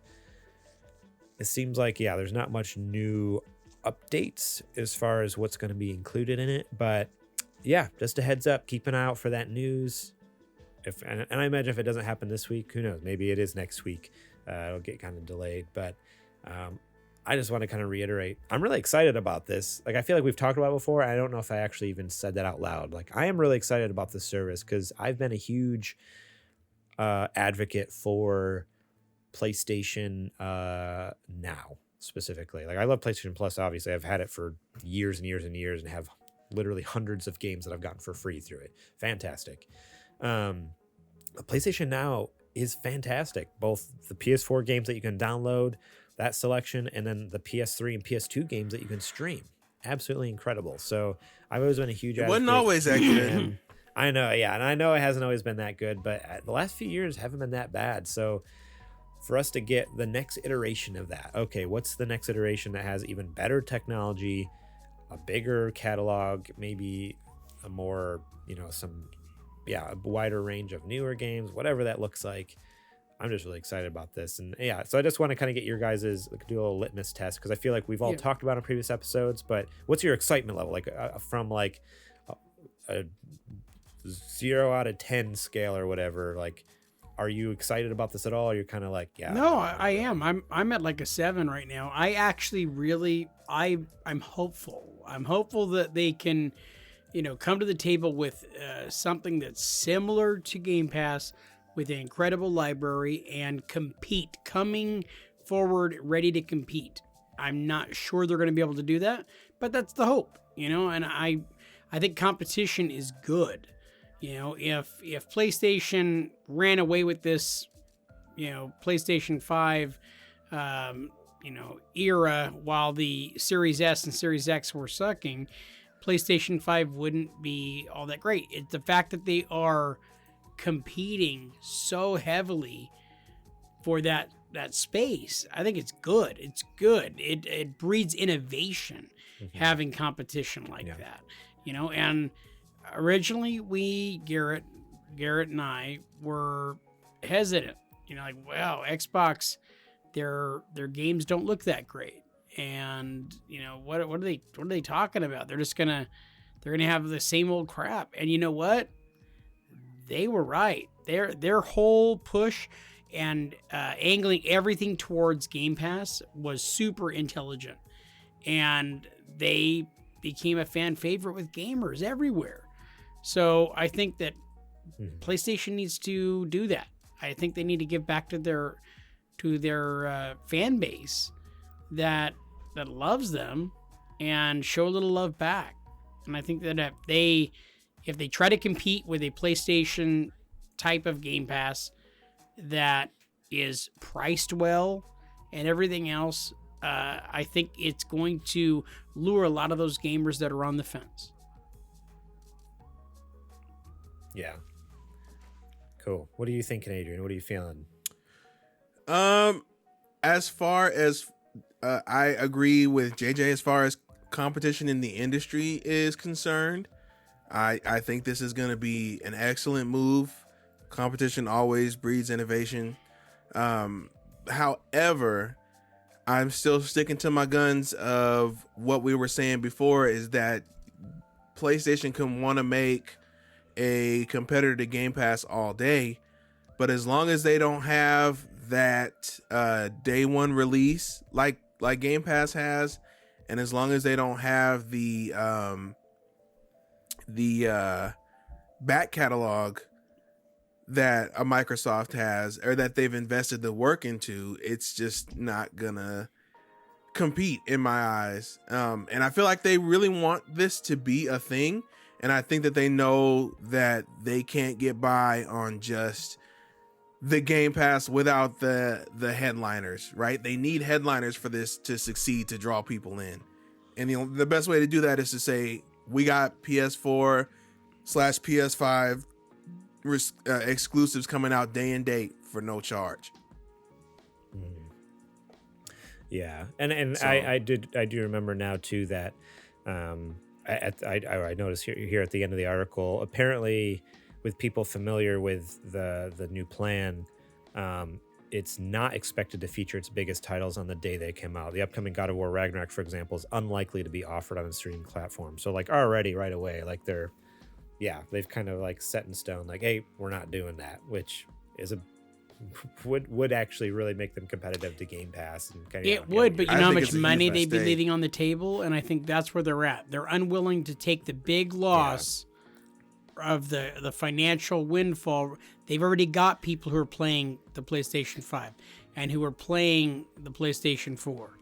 It seems like, there's not much new updates as far as what's going to be included in it. But just a heads up, keep an eye out for that news. And I imagine if it doesn't happen this week, who knows? Maybe it is next week. It'll get kind of delayed. But I just want to kind of reiterate, I'm really excited about this. Like, I feel like we've talked about it before. I don't know if I actually even said that out loud. Like, I am really excited about this service because I've been a huge advocate for PlayStation Now specifically. Like, I love PlayStation Plus, obviously. I've had it for years and years and years and have literally hundreds of games that I've gotten for free through it. Fantastic. PlayStation Now is fantastic. Both the PS4 games that you can download, that selection, and then the PS3 and PS2 games that you can stream. Absolutely incredible. So I've always been a huge It advocate. wasn't always that good. And I know, and I know it hasn't always been that good, but the last few years haven't been that bad. So for us to get the next iteration of that, okay, what's the next iteration that has even better technology, a bigger catalog, maybe a more, a wider range of newer games, whatever that looks like. I'm just really excited about this. And so I just want to kind of get your guys' do a little litmus test, because I feel like we've all talked about it in previous episodes, but what's your excitement level? Like from like a 0 out of 10 scale or whatever, like, are you excited about this at all? Or you're kind of like, No, I am. I'm at like a 7 right now. I actually really, I'm hopeful. I'm hopeful that they can, come to the table with something that's similar to Game Pass, with an incredible library, and coming forward ready to compete. I'm not sure they're going to be able to do that, but that's the hope, and I think competition is good. If PlayStation ran away with this, PlayStation 5, era while the Series S and Series X were sucking, PlayStation 5 wouldn't be all that great. It's the fact that they are competing so heavily for that space. I think it's good. It's good. It breeds innovation, having competition like that. And originally Garrett and I were hesitant. Like, wow, Xbox, their games don't look that great. And what are they talking about? They're gonna have the same old crap. And you know what? They were right. Their whole push and angling everything towards Game Pass was super intelligent, and they became a fan favorite with gamers everywhere. So I think that PlayStation needs to do that. I think they need to give back to their fan base that loves them and show a little love back. And I think that if they try to compete with a PlayStation type of Game Pass that is priced well and everything else, I think it's going to lure a lot of those gamers that are on the fence. Yeah. Cool. What are you thinking, Adrian? What are you feeling? As far as I agree with JJ as far as competition in the industry is concerned. I think this is going to be an excellent move. Competition always breeds innovation. However, I'm still sticking to my guns of what we were saying before, is that PlayStation can want to make a competitor to Game Pass all day, but as long as they don't have that day one release like Game Pass has, and as long as they don't have the back catalog that a Microsoft has, or that they've invested the work into, it's just not gonna compete in my eyes. And I feel like they really want this to be a thing, and I think that they know that they can't get by on just the Game Pass without the headliners, right? They need headliners for this to succeed, to draw people in. And the best way to do that is to say, we got PS4/PS5 exclusives coming out day and date for no charge. Yeah, and so, I do remember now too that I noticed here at the end of the article, apparently with people familiar with the new plan, it's not expected to feature its biggest titles on the day they came out. The upcoming God of War Ragnarok, for example, is unlikely to be offered on a streaming platform. So like already right away, like they've kind of like set in stone, like, hey, we're not doing that, which is would actually really make them competitive to Game Pass. And but you know how much money they'd be leaving on the table, and I think that's where they're at. They're unwilling to take the big loss of the financial windfall. They've already got people who are playing the PlayStation 5 and who are playing the PlayStation 4.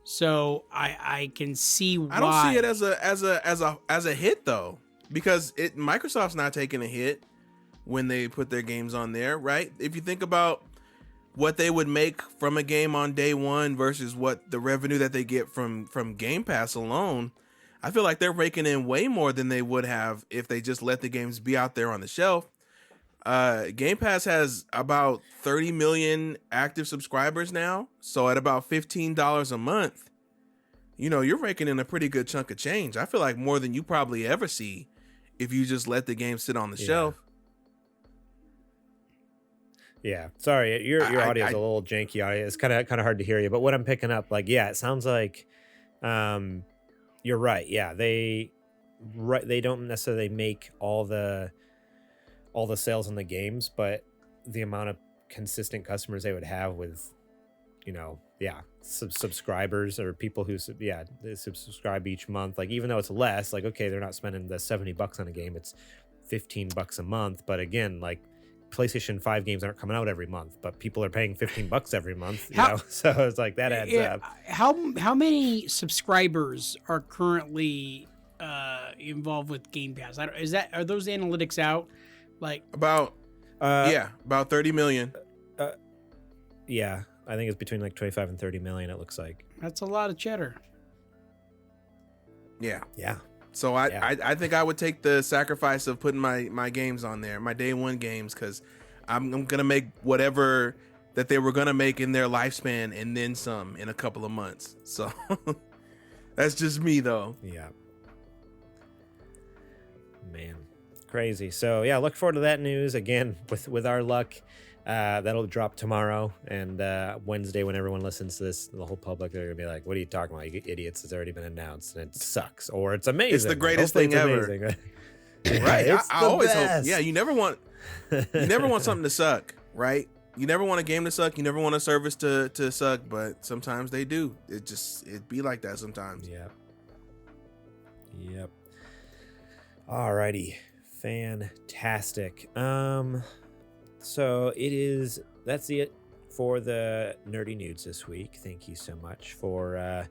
So I can see why. I don't see it as a hit though, because Microsoft's not taking a hit when they put their games on there, right? If you think about what they would make from a game on day one versus what the revenue that they get from Game Pass alone, I feel like they're raking in way more than they would have if they just let the games be out there on the shelf. Game Pass has about 30 million active subscribers now. So at about $15 a month, you're raking in a pretty good chunk of change. I feel like more than you probably ever see if you just let the game sit on the shelf. Yeah, sorry, your audio is a little janky. It's kind of hard to hear you, but what I'm picking up, it sounds like you're right. Yeah, they don't necessarily make all the sales on the games, but the amount of consistent customers they would have with, subscribers or people who they subscribe each month. Like, even though it's less, like, okay, they're not spending the $70 on a game, it's $15 a month. But again, like, PlayStation 5 games aren't coming out every month, but people are paying $15 every month, so it's like that adds up. How many subscribers are currently involved with Game Pass? Are those analytics out? Like about 30 million. Yeah, I think it's between like 25 and 30 million. It looks like that's a lot of cheddar. Yeah. So I think I would take the sacrifice of putting my games on there, my day one games, because I'm gonna make whatever that they were gonna make in their lifespan and then some in a couple of months. So that's just me though. Yeah. Man, crazy. So yeah, look forward to that news again. With our luck, that'll drop tomorrow, and Wednesday when everyone listens to this, the whole public, they're gonna be like, "What are you talking about, you idiots? It's already been announced, and it sucks, or it's amazing. It's the greatest thing ever." Right? I always hope. Yeah, you never want something to suck, right? You never want a game to suck. You never want a service to suck, but sometimes they do. It be like that sometimes. Yep. Alrighty, fantastic. So that's it for the nerdy nudes this week. Thank you so much for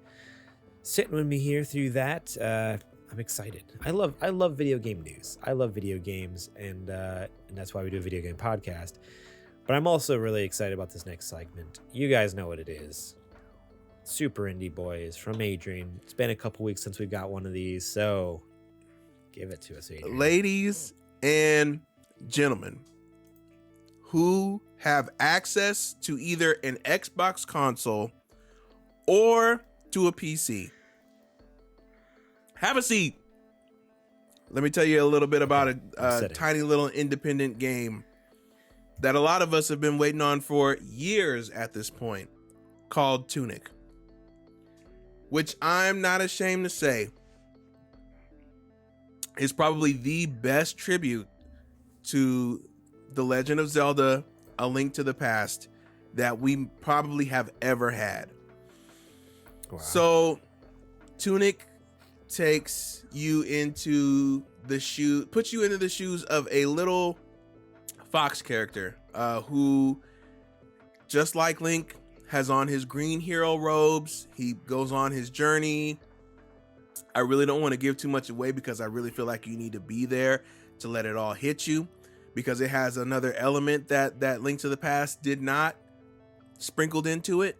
sitting with me here through that. I'm excited. I love video game news. I love video games, and that's why we do a video game podcast. But I'm also really excited about this next segment. You guys know what it is. Super Indie Boys from Adrian. It's been a couple weeks since we've got one of these, so give it to us, Adrian. Ladies and gentlemen who have access to either an Xbox console or to a PC, have a seat. Let me tell you a little bit about a tiny little independent game that a lot of us have been waiting on for years at this point, called Tunic, which I'm not ashamed to say is probably the best tribute to The Legend of Zelda: A Link to the Past that we probably have ever had. Wow. So Tunic takes you into puts you into the shoes of a little fox character who, just like Link, has on his green hero robes. He goes on his journey. I really don't want to give too much away because I really feel like you need to be there to let it all hit you, because it has another element that Link to the Past did not sprinkled into it.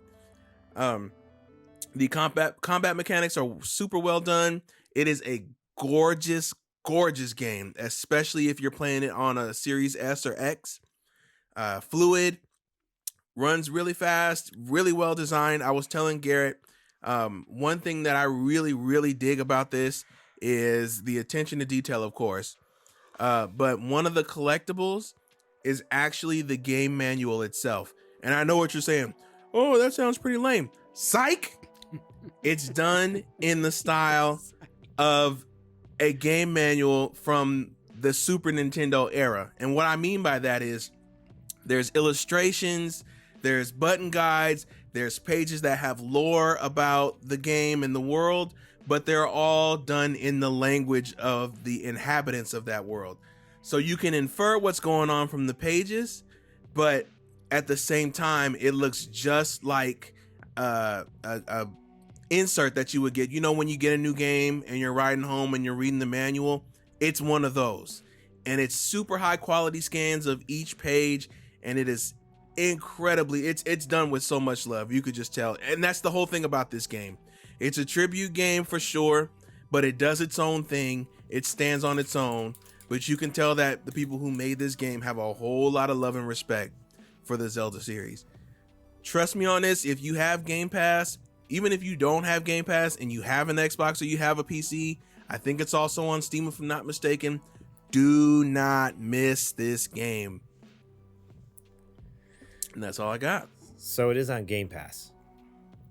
The combat mechanics are super well done. It is a gorgeous game, especially if you're playing it on a Series S or X. Fluid, runs really fast, really well designed. I was telling Garrett, one thing that I really dig about this is the attention to detail, of course. But one of the collectibles is actually the game manual itself. And I know what you're saying. Oh, that sounds pretty lame. Psych! It's done in the style of a game manual from the Super Nintendo era. And what I mean by that is there's illustrations, there's button guides, there's pages that have lore about the game and the world, but they're all done in the language of the inhabitants of that world. So you can infer what's going on from the pages, but at the same time, it looks just like a insert that you would get. You know, when you get a new game and you're riding home and you're reading the manual, it's one of those. And it's super high quality scans of each page, and it is incredibly, it's done with so much love. You could just tell. And that's the whole thing about this game. It's a tribute game for sure, but it does its own thing. It stands on its own, but you can tell that the people who made this game have a whole lot of love and respect for the Zelda series. Trust me on this. If you have Game Pass, even if you don't have Game Pass and you have an Xbox or you have a PC, I think it's also on Steam if I'm not mistaken. Do not miss this game. And that's all I got. So it is on Game Pass.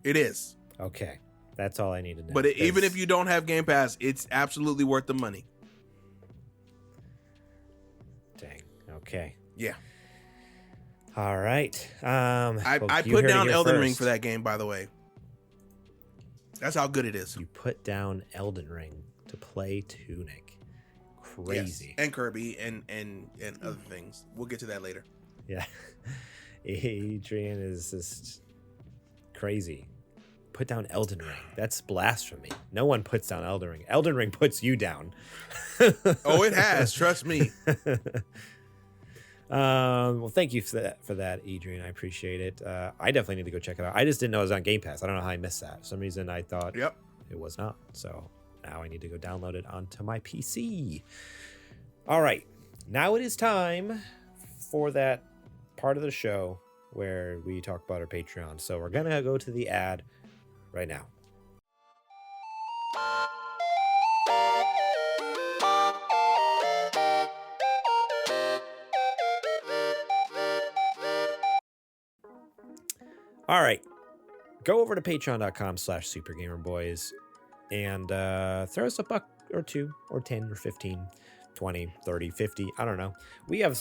It is. Okay. That's all I need to know. But even if you don't have Game Pass, it's absolutely worth the money. Dang. Okay. Yeah. All right. I put down Elden Ring for that game, by the way. That's how good it is. You put down Elden Ring to play Tunic. Crazy. Yes. And Kirby and other things. We'll get to that later. Yeah. Adrian is just crazy. Put down Elden Ring. That's blasphemy. No one puts down Elden Ring. Elden Ring puts you down. Oh, it has. Trust me. Well, thank you for that, Adrian. I appreciate it. I definitely need to go check it out. I just didn't know it was on Game Pass. I don't know how I missed that. For some reason, I thought it was not. So Now I need to go download it onto my PC. All right. Now it is time for that part of the show where we talk about our Patreon. So we're going to go to the ad right now. All right. Go over to patreon.com/supergamerboys and throw us a buck or two or 10 or 15, 20, 30, 50. I don't know. We have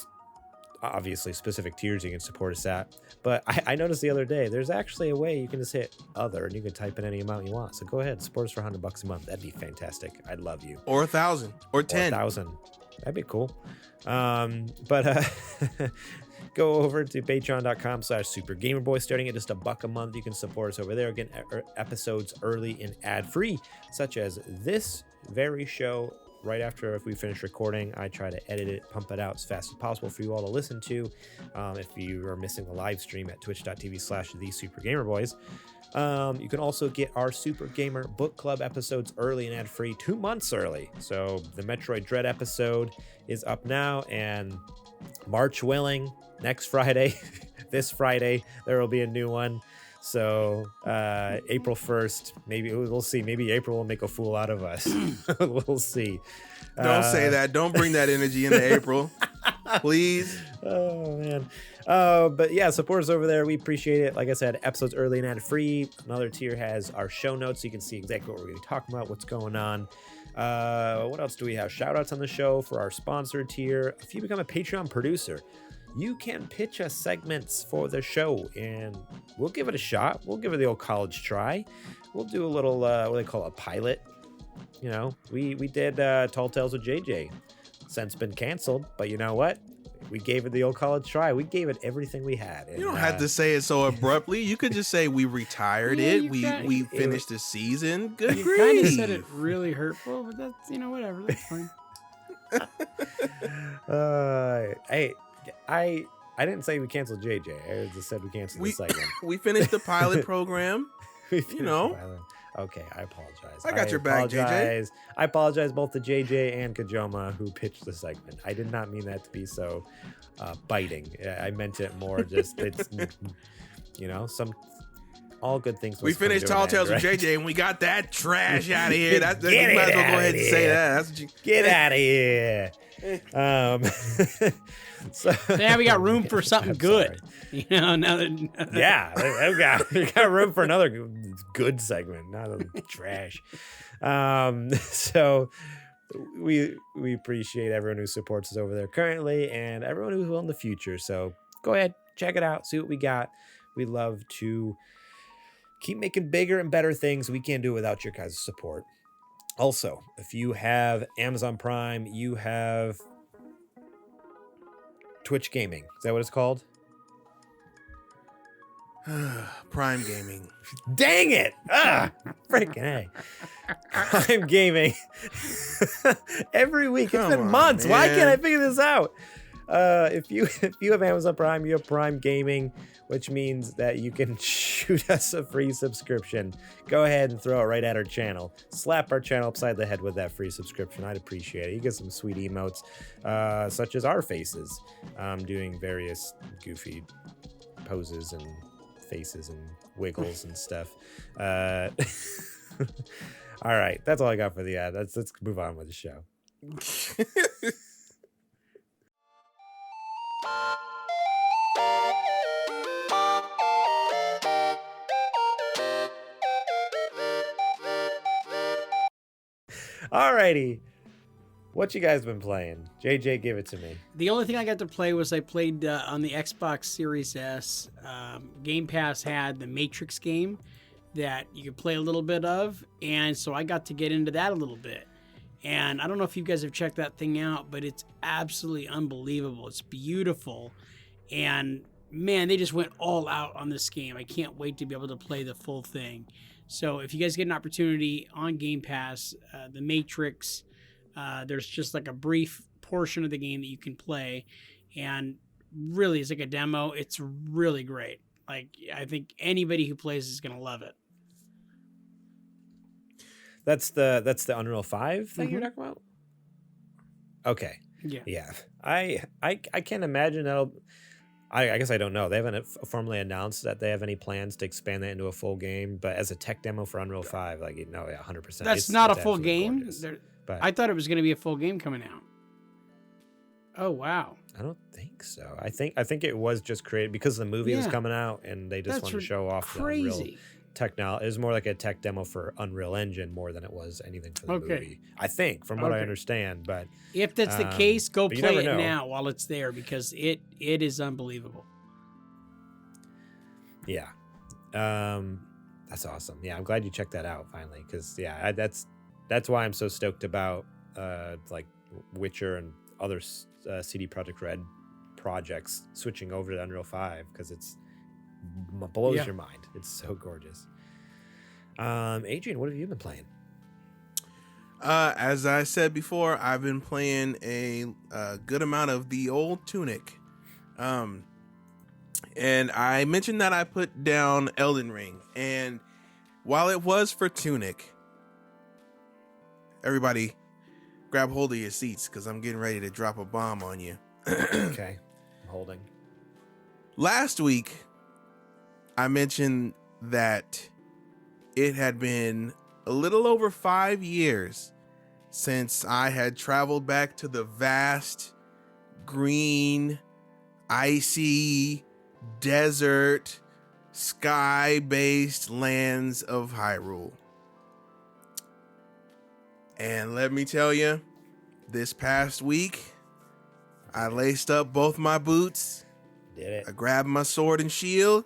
obviously specific tiers you can support us at, but I noticed the other day there's actually a way you can just hit other and you can type in any amount you want. So go ahead, support us for $100 a month. That'd be fantastic. I'd love you. Or 1,000 or 10. 1,000. That'd be cool. But go over to patreon.com/supergamerboy. Starting at just $1 a month, you can support us over there. Again, episodes early and ad-free, such as this very show. Right after if we finish recording, I try to edit it, pump it out as fast as possible for you all to listen to. If you are missing the live stream at twitch.tv/thesupergamerboys. You can also get our Super Gamer Book Club episodes early and ad-free 2 months early. So the Metroid Dread episode is up now, and March willing, next Friday, this Friday, there will be a new one. So April 1st, maybe we'll see. Maybe April will make a fool out of us. We'll see. Don't say that. Don't bring that energy into April, please. Oh man. But yeah, support us over there. We appreciate it. Like I said, episodes early and ad free. Another tier has our show notes, so you can see exactly what we're going to be talking about, what's going on. What else do we have? Shout outs on the show for our sponsored tier. If you become a Patreon producer, you can pitch us segments for the show, and we'll give it a shot. We'll give it the old college try. We'll do a little, what do they call it, a pilot. You know, we did Tall Tales with JJ. Since been canceled, but you know what? We gave it the old college try. We gave it everything we had. And, you don't have to say it so abruptly. You could just say we retired it. We finished the season. Good grief. You kind of said it really hurtful, but that's, whatever. That's fine. I didn't say we canceled JJ. I just said we canceled the segment. We finished the pilot program. Okay, I apologize. I got your back, JJ. I apologize both to JJ and Kajoma who pitched the segment. I did not mean that to be so biting. I meant it more just, it's, some all good things. We finished Tall Tales with JJ and we got that trash out of here. You might as well go ahead and say that. That's what you... Get out of here. So now we got room for something good. Another yeah, we got room for another good segment, not a trash. So we appreciate everyone who supports us over there currently and everyone who will in the future. So go ahead, check it out, see what we got. We love to keep making bigger and better things. We can't do it without your guys' support. Also, if you have Amazon Prime, you have Twitch Gaming. Is that what it's called? Prime Gaming. Dang it! Freaking A. Prime Gaming. Every week. It's been months. Man. Why can't I figure this out? If you have Amazon Prime, you have Prime Gaming, which means that you can shoot us a free subscription. Go ahead and throw it right at our channel. Slap our channel upside the head with that free subscription. I'd appreciate it. You get some sweet emotes, such as our faces, doing various goofy poses and faces and wiggles and stuff. All right, that's all I got for the ad. Let's move on with the show. Alrighty, what you guys been playing? JJ, give it to me. The only thing I got to play was I played on the Xbox Series S. Game Pass had the Matrix game that you could play a little bit of, and so I got to get into that a little bit. And I don't know if you guys have checked that thing out, but it's absolutely unbelievable. It's beautiful, and man, they just went all out on this game. I can't wait to be able to play the full thing. So if you guys get an opportunity on Game Pass, the Matrix, there's just like a brief portion of the game that you can play, and really it's like a demo. It's really great. Like, I think anybody who plays is going to love it. That's the Unreal 5 thing you're talking about? Okay. Yeah. I can't imagine that'll. I guess I don't know. They haven't formally announced that they have any plans to expand that into a full game, but as a tech demo for Unreal 5, like, yeah, 100%. That's not a full game. But I thought it was going to be a full game coming out. Oh wow! I don't think so. I think it was just created because the movie was coming out, and they just wanted to show off crazy. the Unreal technology. It was more like a tech demo for Unreal Engine more than it was anything for the movie. I think, from what I understand. But if that's the case, go play it know. now while it's there, because it is unbelievable. Yeah, that's awesome. Yeah, I'm glad you checked that out finally, because that's why I'm so stoked about like Witcher and other CD Projekt Red projects switching over to Unreal 5, because it's blows your mind. It's so gorgeous. Adrian, what have you been playing? As I said before, I've been playing a good amount of the old Tunic. And I mentioned that I put down Elden Ring, and while it was for Tunic, everybody grab hold of your seats, because I'm getting ready to drop a bomb on you. Okay, I'm holding. Last week, I mentioned that it had been a little over 5 years since I had traveled back to the vast, green, icy, desert, sky-based lands of Hyrule. And let me tell you, this past week, I laced up both my boots. Did it? I grabbed my sword and shield,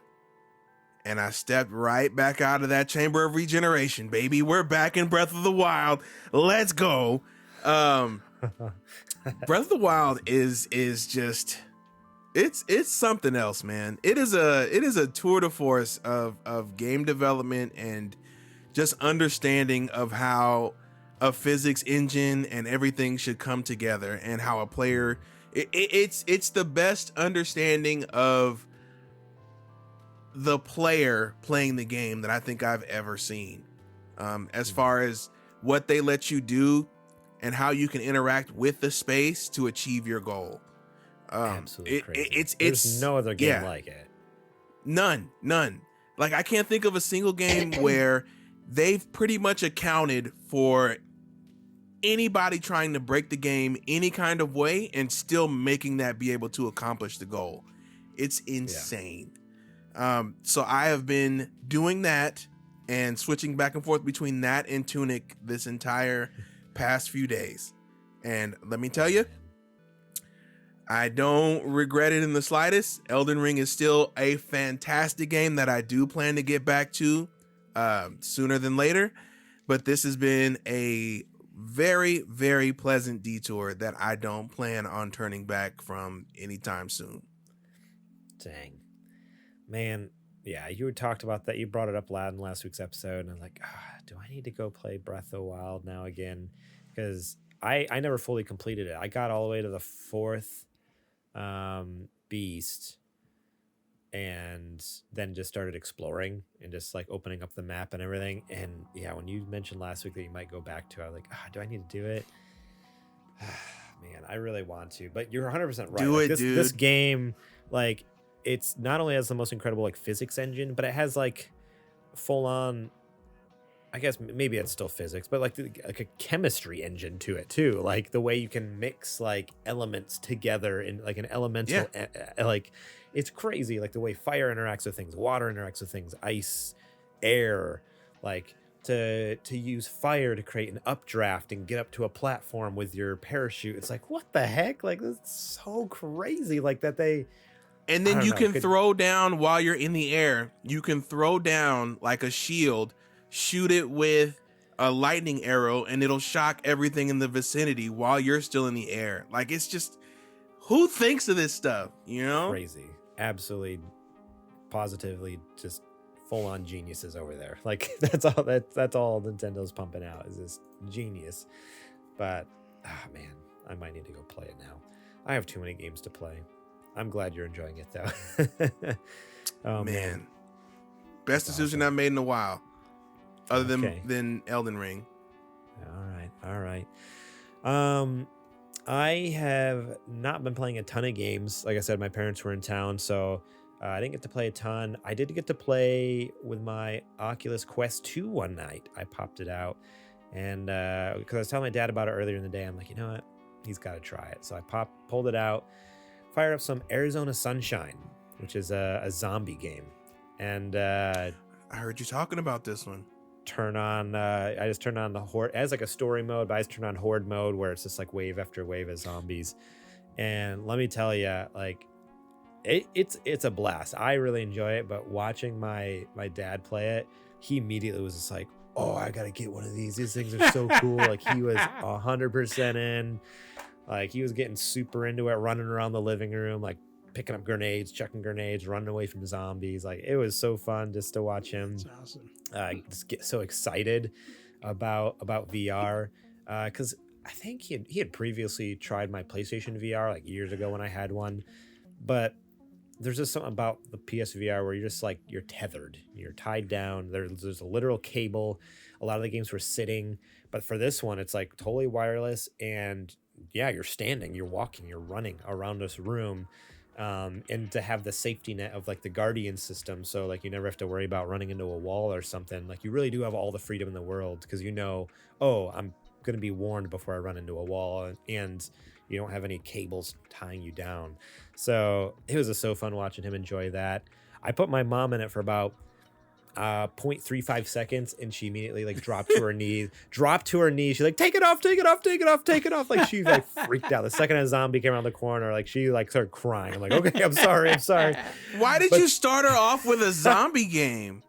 and I stepped right back out of that Chamber of Regeneration, baby. We're back in Breath of the Wild. Let's go. Breath of the Wild is just it's something else, man. It is a tour de force of game development and just understanding of how a physics engine and everything should come together, and how a player it's the best understanding of the player playing the game that I think I've ever seen, as far as what they let you do and how you can interact with the space to achieve your goal. Absolutely crazy. It's There's no other game like it. None. Like, I can't think of a single game where they've pretty much accounted for anybody trying to break the game any kind of way and still making that be able to accomplish the goal. It's insane. So I have been doing that and switching back and forth between that and Tunic this entire past few days. And let me tell you, I don't regret it in the slightest. Elden Ring is still a fantastic game that I do plan to get back to sooner than later. But this has been a very, very pleasant detour that I don't plan on turning back from anytime soon. Dang. Man, yeah, you had talked about that. You brought it up loud in last week's episode, and I was like, do I need to go play Breath of the Wild now again? Because I never fully completed it. I got all the way to the fourth beast, and then just started exploring and just like opening up the map and everything. And yeah, when you mentioned last week that you might go back to it, I was like, do I need to do it? Man, I really want to. But you're 100% right. Do it, dude. This game, like, it's not only has the most incredible like physics engine, but it has like full on, I guess maybe it's still physics, but like a chemistry engine to it too. Like the way you can mix like elements together in like an elemental, like it's crazy. Like the way fire interacts with things, water interacts with things, ice, air, like to use fire to create an updraft and get up to a platform with your parachute. It's like, what the heck? Like, that's so crazy. Like that they. And then you can throw down while you're in the air. You can throw down like a shield, shoot it with a lightning arrow, and it'll shock everything in the vicinity while you're still in the air. Like, it's just, who thinks of this stuff, you know? Crazy. Absolutely, positively, just full-on geniuses over there. Like, that's all Nintendo's pumping out is this genius. But, man, I might need to go play it now. I have too many games to play. I'm glad you're enjoying it, though. Oh, man. Best decision I've made in a while, other than Elden Ring. All right. I have not been playing a ton of games. Like I said, my parents were in town, so I didn't get to play a ton. I did get to play with my Oculus Quest 2 one night. I popped it out, and because I was telling my dad about it earlier in the day, I'm like, you know what? He's got to try it. So I pulled it out, fired up some Arizona Sunshine, which is a zombie game, and I heard you talking about this one. I just turned on the horde. It has like a story mode, but I just turned on horde mode where it's just like wave after wave of zombies. And let me tell you, like it's a blast. I really enjoy it, but watching my dad play it, he immediately was just like, oh, I gotta get one of these. These things are so cool. Like he was 100% in. Like he was getting super into it, running around the living room, like picking up grenades, chucking grenades, running away from zombies. Like it was so fun just to watch him. That's awesome. Just get so excited about VR, because I think he had previously tried my PlayStation VR like years ago when I had one, but there's just something about the PSVR where you're just like you're tethered, you're tied down. There's a literal cable. A lot of the games were sitting, but for this one, it's like totally wireless, and yeah, you're standing, you're walking, you're running around this room. And to have the safety net of like the Guardian system, so like you never have to worry about running into a wall or something. Like you really do have all the freedom in the world because oh, I'm gonna be warned before I run into a wall, and you don't have any cables tying you down. So it was just so fun watching him enjoy that. I put my mom in it for about 0.35 seconds, and she immediately like dropped to her knees. She's like, take it off. Like she like freaked out. The second a zombie came around the corner, like she like started crying. I'm like, okay, I'm sorry. Why did you start her off with a zombie game?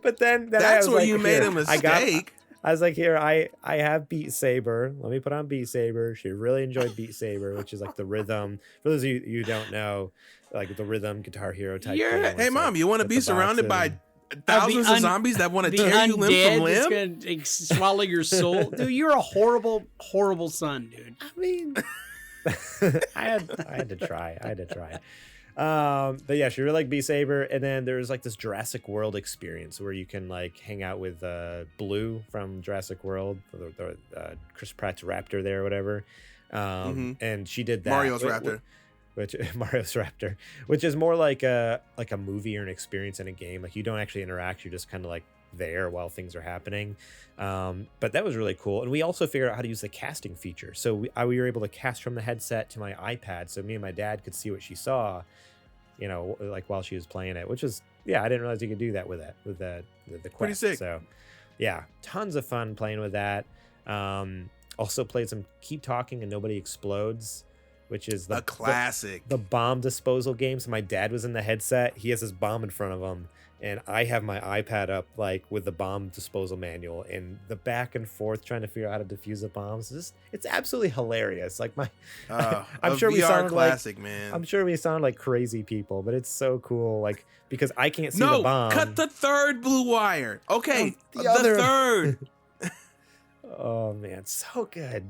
But then that's where you made a mistake. I was like, here, I have Beat Saber. Let me put on Beat Saber. She really enjoyed Beat Saber, which is like the rhythm. For those of you who don't know, like the rhythm Guitar Hero type game. Hey, Mom, you want to be surrounded by thousands of zombies that want to tear you limb from limb? It's gonna swallow your soul. Dude, you're a horrible, horrible son, dude. I mean, I had to try. But yeah, she really liked Beat Saber. And then there's like this Jurassic World experience where you can like hang out with Blue from Jurassic World, the Chris Pratt's raptor there or whatever. And she did that. Mario's raptor. Mario's Raptor, which is more like a movie or an experience in a game. Like you don't actually interact, you're just kind of like there while things are happening. But that was really cool. And we also figured out how to use the casting feature. So we were able to cast from the headset to my iPad, so me and my dad could see what she saw, like while she was playing it, which is, I didn't realize you could do that with the Quest. Pretty sick. So yeah, tons of fun playing with that. Also played some Keep Talking and Nobody Explodes, which is a classic. The bomb disposal game. So my dad was in the headset. He has his bomb in front of him, and I have my iPad up like with the bomb disposal manual, and the back and forth trying to figure out how to defuse the bombs. It's absolutely hilarious. Like I'm sure we sound classic, man. I'm sure we sound like crazy people, but it's so cool. Like because I can't see the bomb. Cut the third blue wire. Okay, the third. Oh man, so good.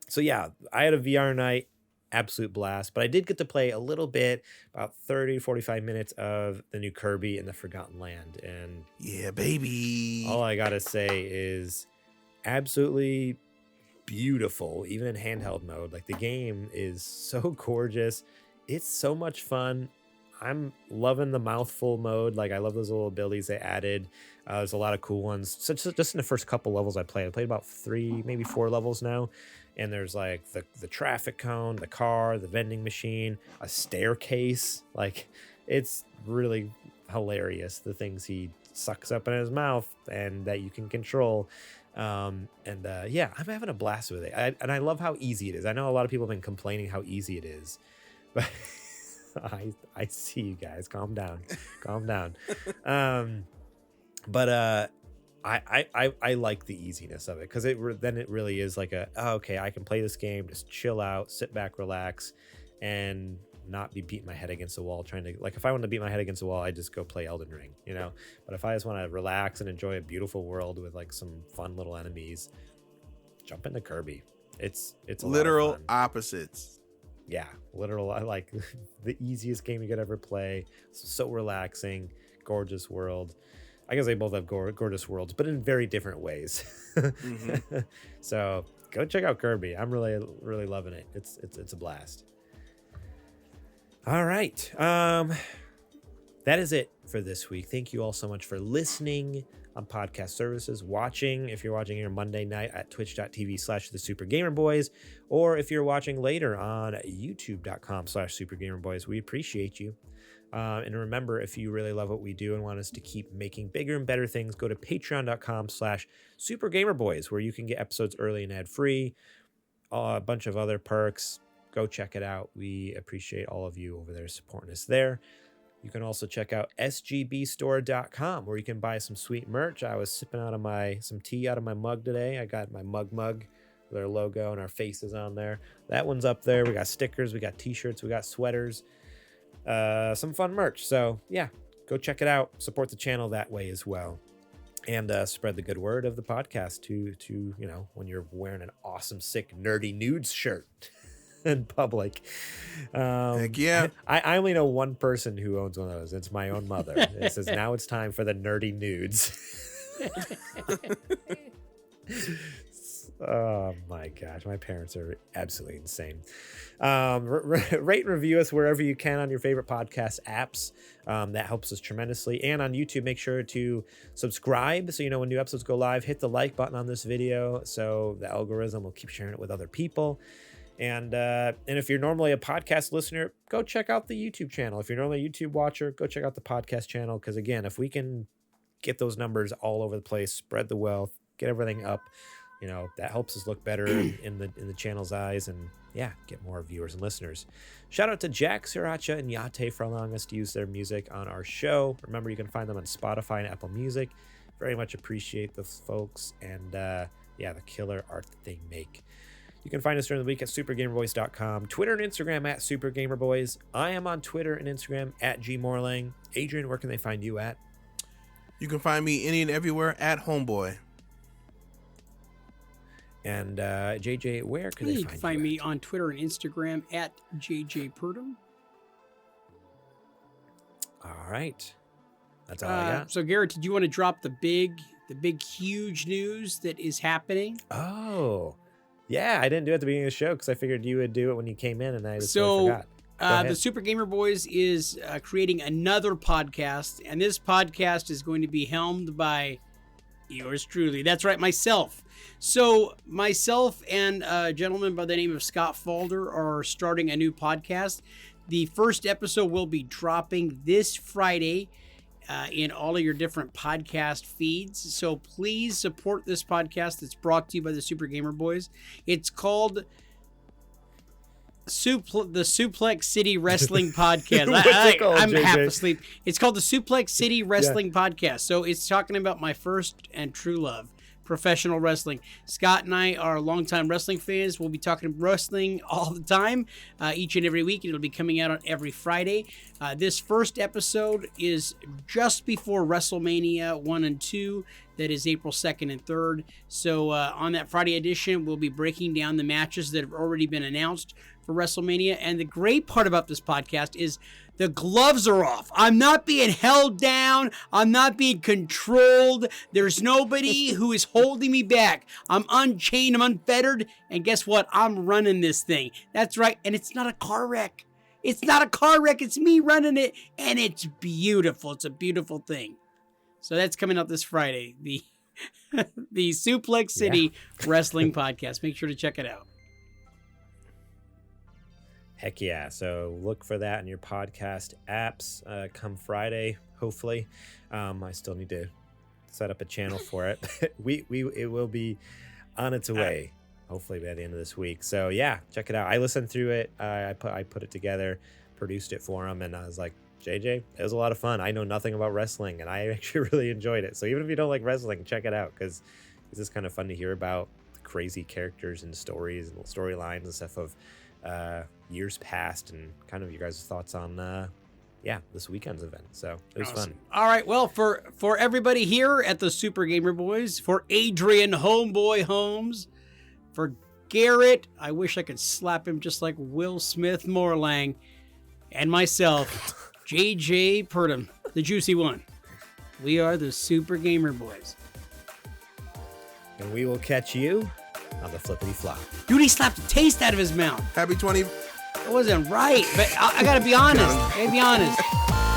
So yeah, I had a VR night, absolute blast, but I did get to play a little bit, about 30, 45 minutes of the new Kirby and the Forgotten Land. And yeah, baby. All I gotta say is absolutely beautiful, even in handheld mode. Like the game is so gorgeous. It's so much fun. I'm loving the mouthful mode. Like I love those little abilities they added. There's a lot of cool ones. So just in the first couple levels I played about 3, maybe 4 levels now. And there's like the traffic cone, the car, the vending machine, a staircase. Like it's really hilarious, the things he sucks up in his mouth and that you can control. I'm having a blast with it. And I love how easy it is. I know a lot of people have been complaining how easy it is, but I see you guys. Calm down. I like the easiness of it because then it really is like okay, I can play this game, just chill out, sit back, relax, and not be beating my head against the wall trying to, like, if I want to beat my head against the wall, I just go play Elden Ring, but if I just want to relax and enjoy a beautiful world with like some fun little enemies, jump into Kirby. It's a literal opposites. Yeah, literal. I like the easiest game you could ever play. So relaxing, gorgeous world. I guess they both have gorgeous worlds, but in very different ways. So go check out Kirby. I'm really loving it. It's a blast. All right. That is it for this week. Thank you all so much for listening on podcast services, watching if you're watching here Monday night at twitch.tv/thesupergamerboys, or if you're watching later on youtube.com/supergamerboys. We appreciate you. And remember, if you really love what we do and want us to keep making bigger and better things, go to patreon.com/supergamerboys, where you can get episodes early and ad-free, a bunch of other perks. Go check it out. We appreciate all of you over there supporting us there. You can also check out sgbstore.com, where you can buy some sweet merch. I was sipping out of some tea out of my mug today. I got my mug with our logo and our faces on there. That one's up there. We got stickers, we got t-shirts, we got sweaters, some fun merch. So yeah, go check it out. Support the channel that way as well. And spread the good word of the podcast to when you're wearing an awesome, sick, nerdy nudes shirt in public. Heck yeah. I only know one person who owns one of those. It's my own mother. It says, now it's time for the nerdy nudes. Oh my gosh, my parents are absolutely insane. Rate and review us wherever you can on your favorite podcast apps. That helps us tremendously. And on YouTube, make sure to subscribe so you know when new episodes go live. Hit the like button on this video so the algorithm will keep sharing it with other people. And if you're normally a podcast listener, go check out the YouTube channel. If you're normally a YouTube watcher, go check out the podcast channel. Because again, if we can get those numbers all over the place, spread the wealth, get everything up, that helps us look better in the channel's eyes, and yeah, get more viewers and listeners. Shout out to Jack, Sriracha, and Yate for allowing us to use their music on our show. Remember, you can find them on Spotify and Apple Music. Very much appreciate those folks, and the killer art that they make. You can find us during the week at supergamerboys.com, Twitter and Instagram at supergamerboys. I am on Twitter and Instagram at gmorlang. Adrian, where can they find you at? You can find me any and everywhere at Homeboy. And JJ, where can they You can find me on Twitter and Instagram at JJPurdom. All right. That's all I got. So Garrett, did you want to drop the big, huge news that is happening? Oh, yeah. I didn't do it at the beginning of the show because I figured you would do it when you came in, and I just forgot. The Super Gamer Boys is creating another podcast, and this podcast is going to be helmed by yours truly. That's right, myself. So myself and a gentleman by the name of Scott Falder are starting a new podcast. The first episode will be dropping this Friday in all of your different podcast feeds. So please support this podcast that's brought to you by the Super Gamer Boys. It's called the Suplex City Wrestling Podcast. I'm JJ? Half asleep. It's called the Suplex City Wrestling Podcast. So it's talking about my first and true love, professional wrestling. Scott and I are longtime wrestling fans. We'll be talking wrestling all the time, each and every week. It'll be coming out on every Friday. This first episode is just before WrestleMania 1 and 2. That is April 2nd and 3rd. So on that Friday edition, we'll be breaking down the matches that have already been announced for WrestleMania. And the great part about this podcast is the gloves are off. I'm not being held down. I'm not being controlled. There's nobody who is holding me back. I'm unchained. I'm unfettered. And guess what? I'm running this thing. That's right. And it's not a car wreck. It's not a car wreck. It's me running it. And it's beautiful. It's a beautiful thing. So that's coming out this Friday. The Suplex City Wrestling Podcast. Make sure to check it out. Heck yeah. So look for that in your podcast apps come Friday, hopefully. I still need to set up a channel for it. It will be on its way, hopefully by the end of this week. So yeah, check it out. I listened through it. I put it together, produced it for him, and I was like, JJ, it was a lot of fun. I know nothing about wrestling, and I actually really enjoyed it. So even if you don't like wrestling, check it out, because it's just kind of fun to hear about the crazy characters and stories and storylines and stuff of years past, and kind of you guys' thoughts on this weekend's event. So it was fun. All right, well, for everybody here at the Super Gamer Boys, for Adrian Homeboy Holmes, for Garrett, I wish I could slap him just like Will Smith Morlang, and myself, JJ Purdom, the juicy one. We are the Super Gamer Boys. And we will catch you on the flippity flop. Dude, he slapped the taste out of his mouth. Happy 20. It wasn't right, but I gotta be honest. I gotta be honest.